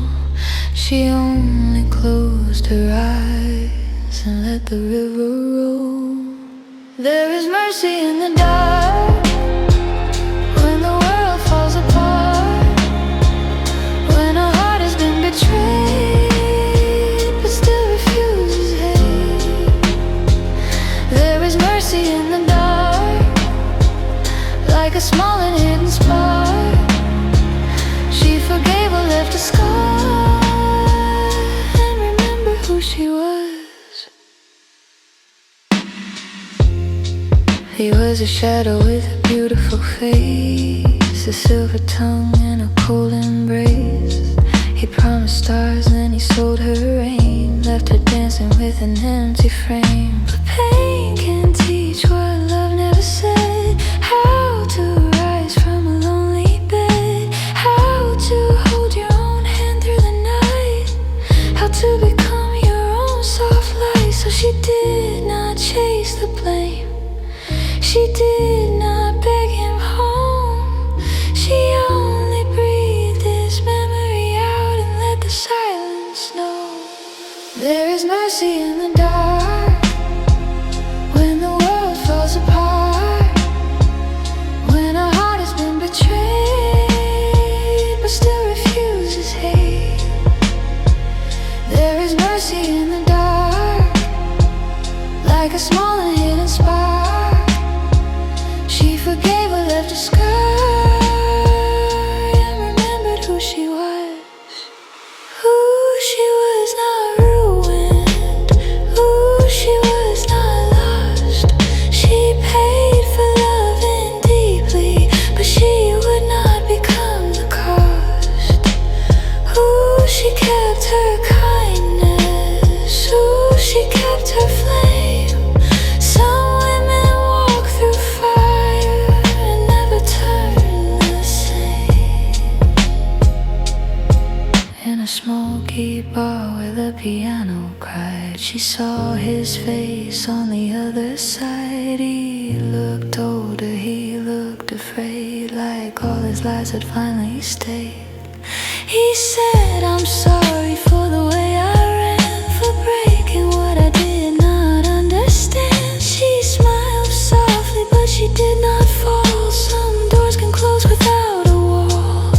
She only closed her eyes and let the river roll. There is mercy in the dark, when the world falls apart, when a heart has been betrayed but still refuses hate. There is mercy in the dark, like a small and hidden spark. She forgave or left a scar. He was a shadow with a beautiful face, a silver tongue and a cold embrace. He promised stars and he sold her rain, left her dancing with an empty frame. But pain can teach what love never said, how to rise from a lonely bed, how to hold your own hand through the night, how to become your own soft light. So she did not chase the blame, she did not beg him home. She only breathed his memory out and let the silence know. There is mercy in the dark, when the world falls apart, when a heart has been betrayed but still refuses hate. There is mercy in the dark, like a small and hidden spark. She forgave but left a scar and remembered who she was. Who she was not ruined, who she was not lost. She paid for loving deeply, but she would not become the cost. Who she kept her kindness, who she kept her flame. Some women walk through fire and never turn the same. In a smoky bar where the piano cried, she saw his face on the other side. He looked older, he looked afraid, like all his lies had finally stayed. He said, I'm sorry for the way I ran, for breaking what I did not understand. She smiled softly, but she did not fall. Some doors can close without a wall.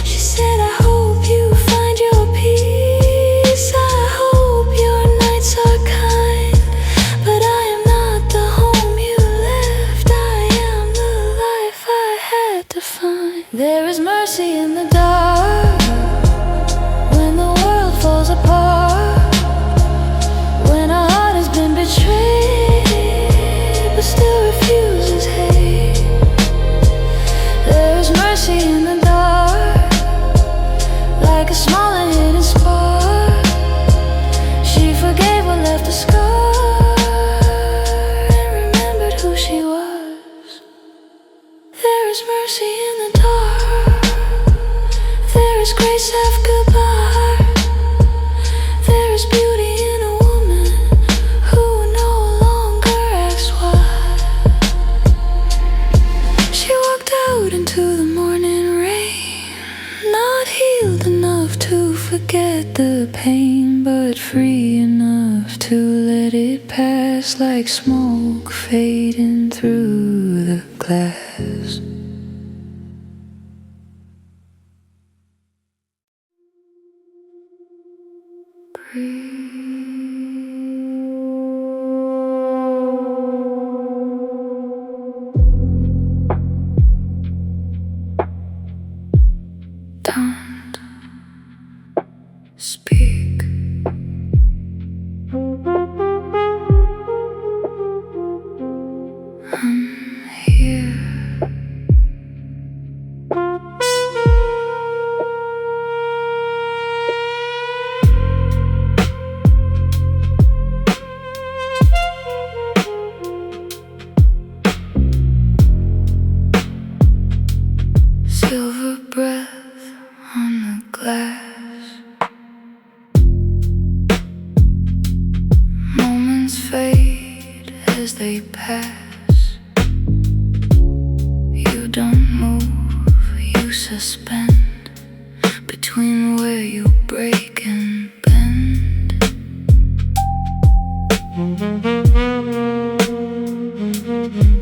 She said, I hope you find your peace, I hope your nights are kind, but I am not the home you left, I am the life I had to find. There is mercy in the dark, when the world falls apart, when a heart has been betrayed but still refuses hate. There is mercy in the dark, like a small and hidden spark. She forgave but left a scar and remembered who she was. There is mercy in the dark, there is grace after goodbye. There is beauty in a woman who no longer asks why. She walked out into the morning rain, not healed enough to forget the pain, but free enough to let it pass, like smoke fading through the glass. Don't speak. I'm here. Silver breath on the glass. Moments fade as they pass. You don't move, you suspend between where you break and bend.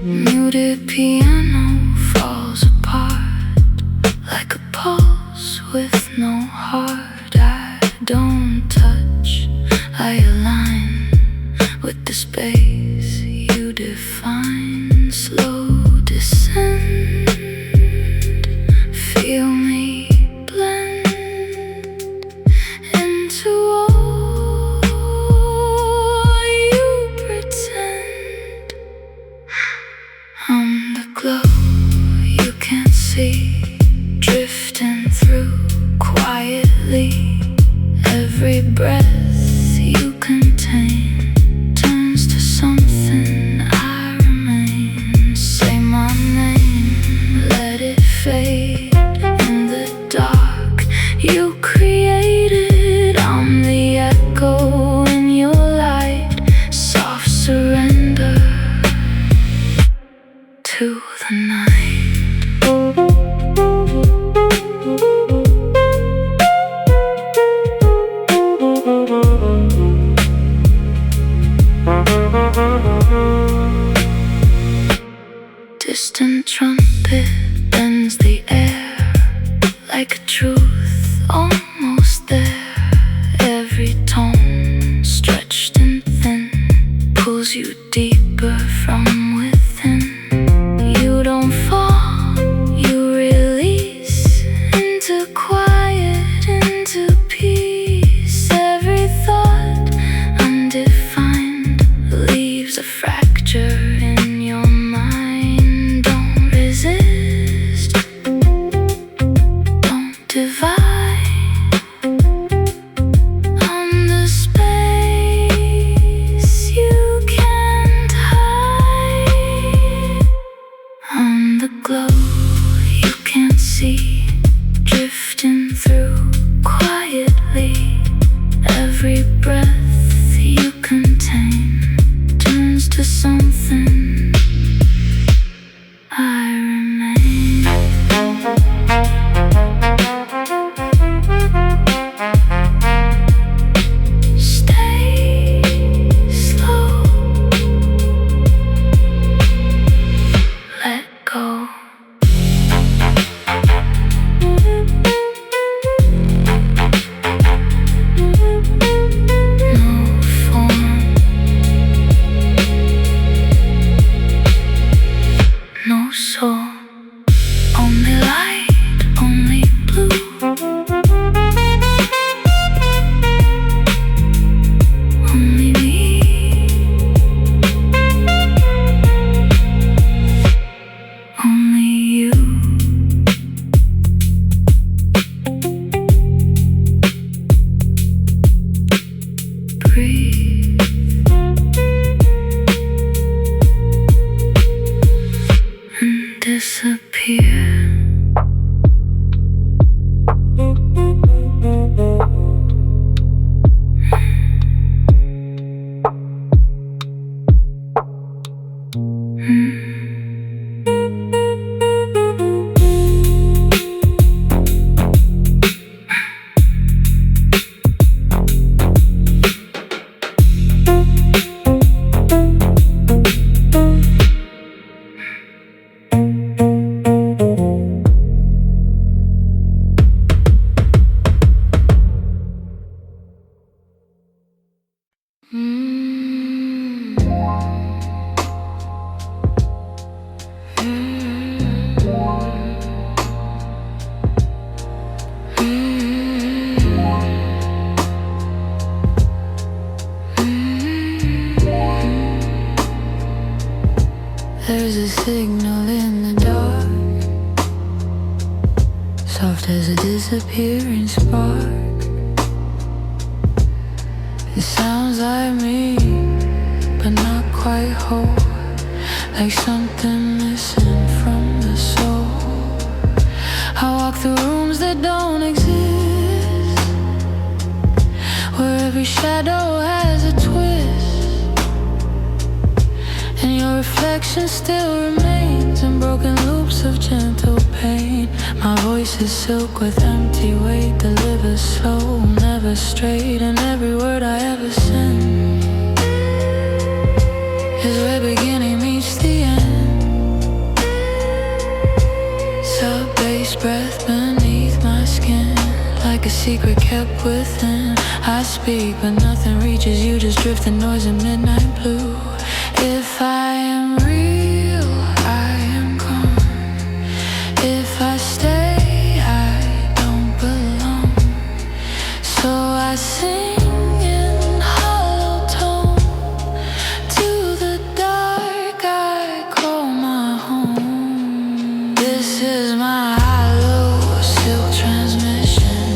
Muted piano falls apart, like a pulse with no heart. I don't touch, I align with the space you define. Slow descent, feel me blend into all you pretend. distant trumpet bends the air like a truth almost there. Every tone stretched and thin pulls you deeper from within. You don't fall, you release into quiet, into peace. Every thought undefined leaves a fracture in your mind. Don't resist, don't divide. On the space you can't hide, on the glow you can't see, drifting through quietly. Every breath you contain turns to something. I remain. Stay slow, let go. No form, no soul, only light, only blue. Only me, only you. Breathe. And disappear. There's a signal in the dark, soft as a disappearing spark. It sounds like me, but not quite whole, like something missing from the soul. I walk through rooms that don't exist, where every shadow has a twist, and your reflection still remains in broken loops of gentle pain. My voice is silk with empty weight, delivers slow, never straight, and every word I ever send is where beginning meets the end. Sub-bass breath beneath my skin, like a secret kept within. I speak, but nothing reaches you, just drifting noise in midnight blue. If I am real, I am gone. If I stay, I don't belong. So I sing in hollow tone to the dark I call my home. This is my hollow silk transmission,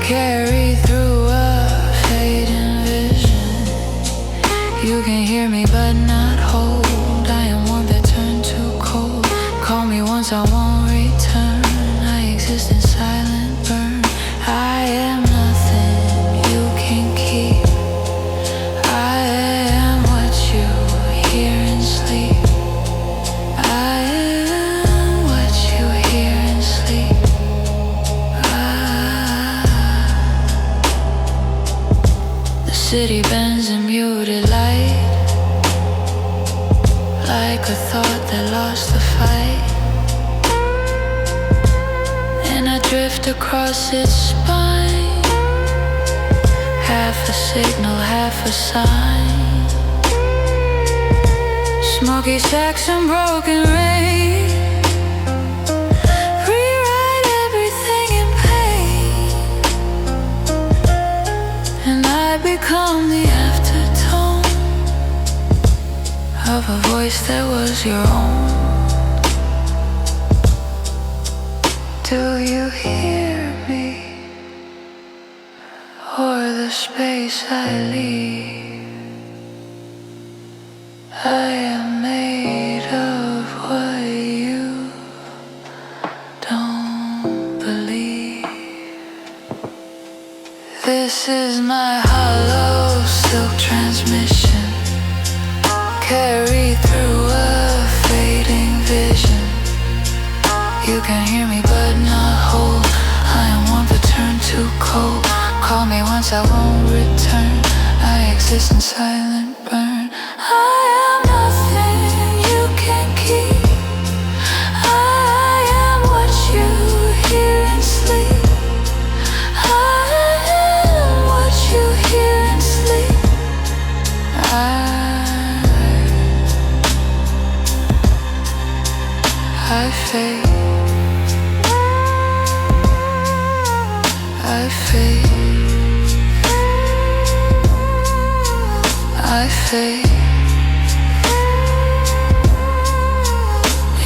carried through a fading vision. You can hear me but not hold. I am warm that turned too cold. Call me once, I won't return. I exist in silent burn. I am nothing you can keep. I am what you hear in sleep. I am what you hear in sleep. The city bends in muted light, like a thought that lost the fight, and I drift across its spine, half a signal, half a sign. Smoky sacks and broken rain rewrite everything in pain, and I become the aftertone of a voice that was your own. Do you hear me, or the space I leave? I am made of what you don't believe. This is my hollow silk transmission, carried through a fading vision. You can hear me but not hold. I am warm but turn too cold. Call me once, I won't return. I exist in silent burn. I am nothing you can keep. I am what you hear in sleep. I am what you hear in sleep. I fade. I fade. I fade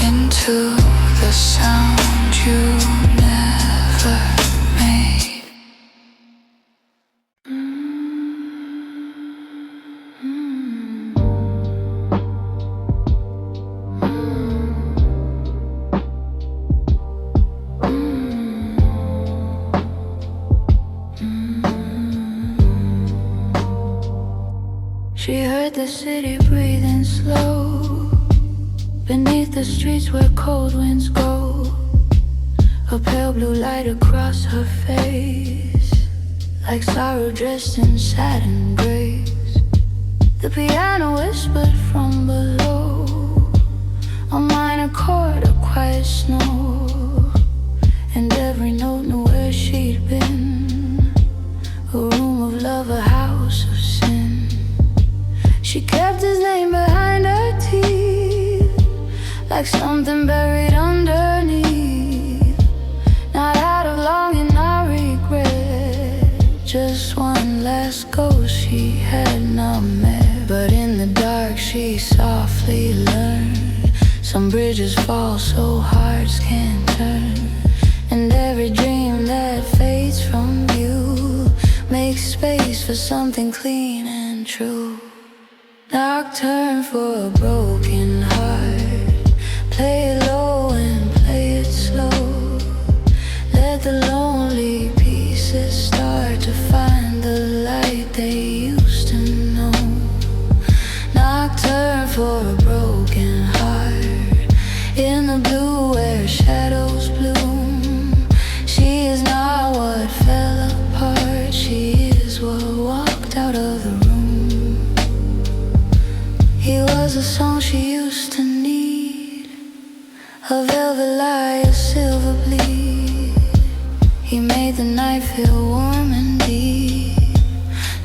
into the sound you never made. She heard the city breathing slow beneath the streets where cold winds go. A pale blue light across her face, like sorrow dressed in satin grace. The piano whispered from below, a minor chord, a quiet snore, and every note knew where she'd been. A room of love, a house of sin. She kept his name behind her teeth, like something buried underneath. Not out of longing or regret, just one last ghost she had not met. But in the dark she softly learned, some bridges fall so hearts can't turn, and every dream that fades from view makes space for something clean and true. Nocturne for a broken heart, play it low and play it slow. Let the lonely pieces start to find the light they used to know. Nocturne for a broken heart, in the blue where shadows bloom. She is not what fell apart, she is what walked out of the room. He was a song she used to need, a velvet lie, a silver bleed. He made the night feel warm and deep,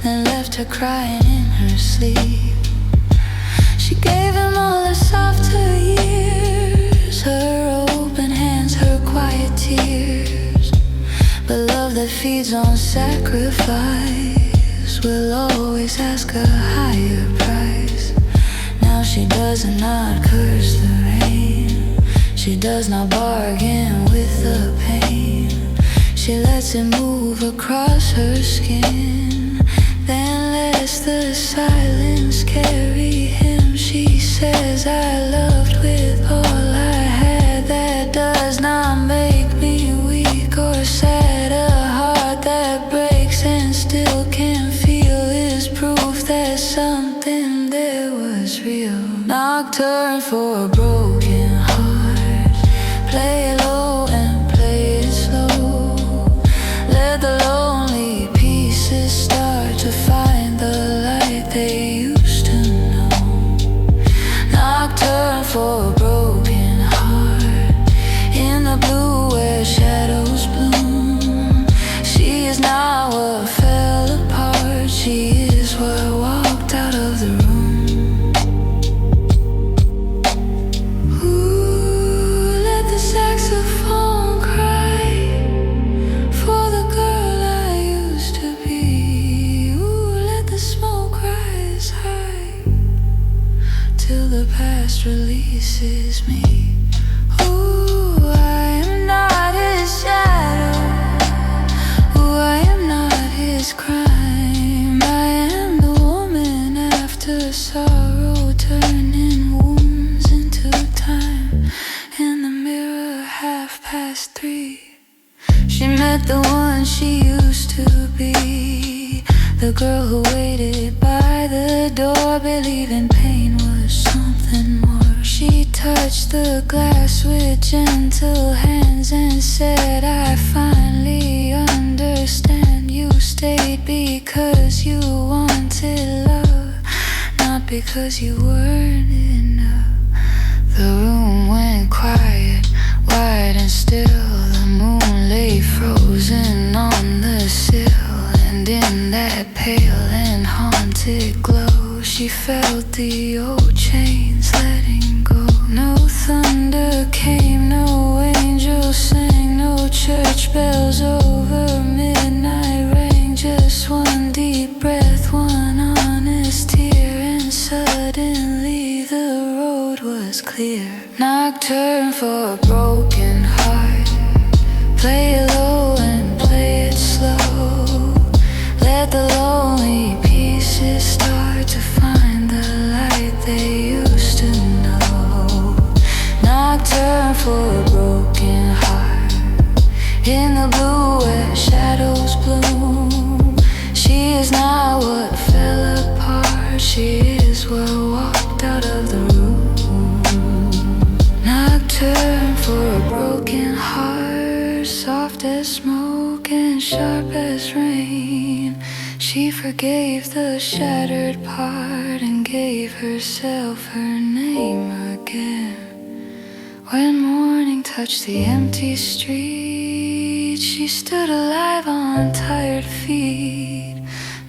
then left her crying in her sleep. She gave him all her softer years, her open hands, her quiet tears. But love that feeds on sacrifice will always ask a higher price. Now she does not curse the rain, she does not bargain with the pain. She lets it move across her skin, then lets the silence carry him. She says, I loved with all I had. That does not make me weak or sad. A heart that breaks and still can feel is proof that something there was real. Nocturne for a broken heart, play it low and play it slow. Let the lonely pieces start to find the light they used to know. Nocturne for a broken heart. In the blue where shadows bloom. She is not what fell apart. She is what walked out of the room. Ooh, let the saxophone cry for the girl I used to be. Ooh, let the smoke rise high till the past releases me. Ooh, I am not his shadow. Ooh, I am not his crime. I am the woman after sorrow, turning wounds into time. In the mirror, 3:30. She met the one she used to be. The girl who waited by the door, believing pain was something more. She touched the glass with gentle hands and said, I finally understand. You stayed because you wanted love, not because you weren't enough. The room went quiet, wide and still. The moon lay frozen on the sill, and in that pale and haunted glow, she felt the old chains letting go. No thunder came, no angels sang, no church bells over midnight rang. Just one deep breath, one honest tear, and suddenly the road was clear. Nocturne for a broken heart. Play it low and play it slow. Let the lonely pieces start to find the light they used to know. Nocturne for a broken heart. In the blue where shadows bloom. She is not what fell apart. She is what walked out of the room. Nocturne for a broken heart. Soft as smoke and sharp as rain. She forgave the shattered part and gave herself her name again. When morning touched the empty street, she stood alive on tired feet.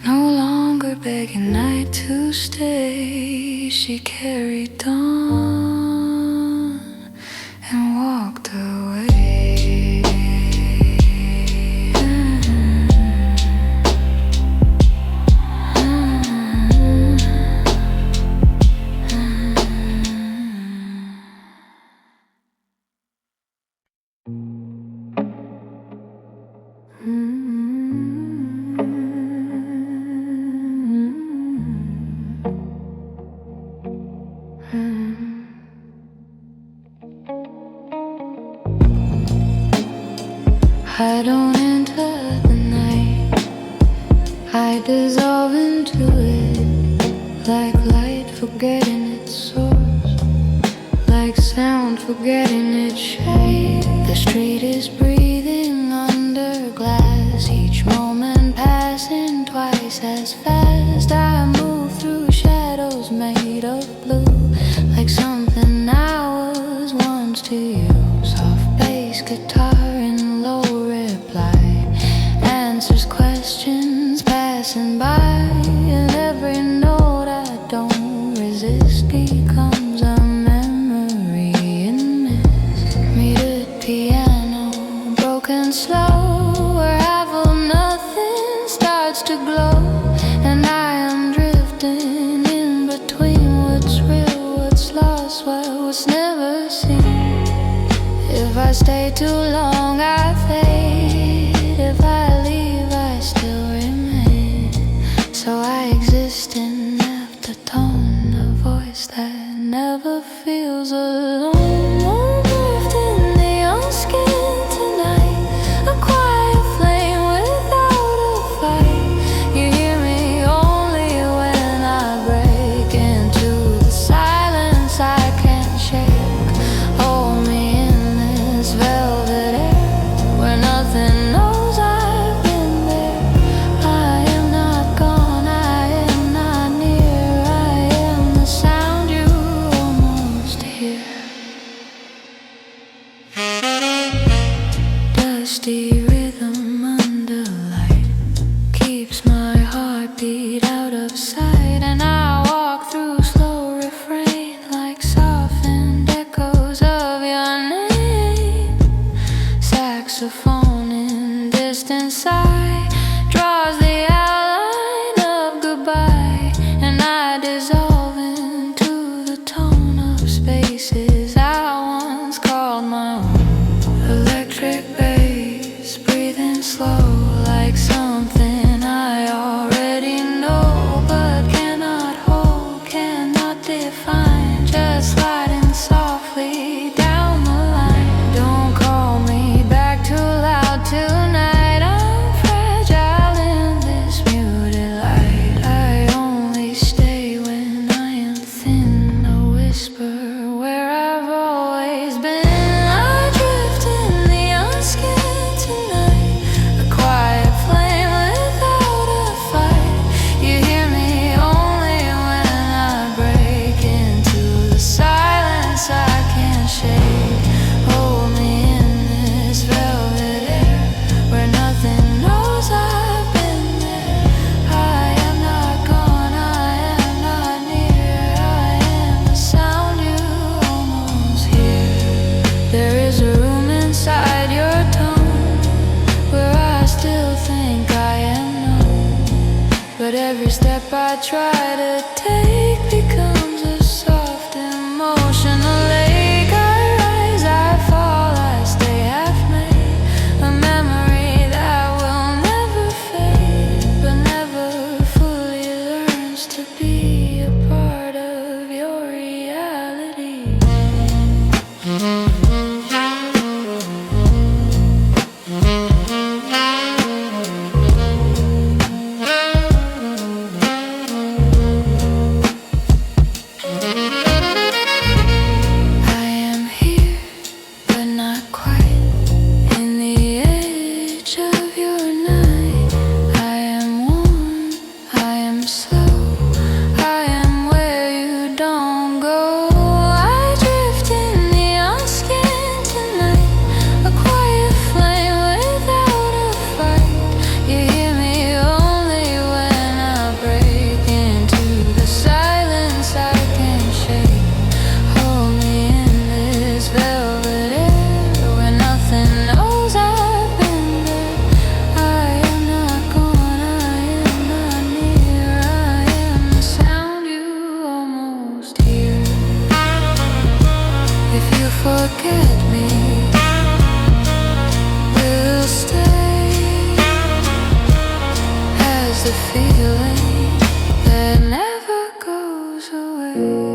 No longer begging night to stay, she carried dawn and walked away. I don't enter the night, I dissolve into it. Like light forgetting its source, like sound forgetting its shape. The street is breathing under glass, each moment passing twice as fast. I move through shadows made of blue, like something I was once to you. Soft bass guitar and low reply answers questions passing by, and every note I don't resist becomes a memory in mist. Muted piano, broken slow, where half of nothing starts to glow, and I am drifting in between what's real, what's lost, what's never seen. If I stay too long, I fade. If I leave, I still remain. So I exist in aftertone, a voice that never feels alone. One drift in the unskin tonight, a quiet flame without a fight. You hear me only when I break into the silence I can't shake. Hold me in this velvet air where nothing knows I've been there. I am not gone, I am not near. I am the sound you almost step I try to take becomes a soft emotional lake. I rise, I fall, I stay half-made, a memory that will never fade, but never fully learns to be a part of your reality. Forget me, will stay as the feeling that never goes away.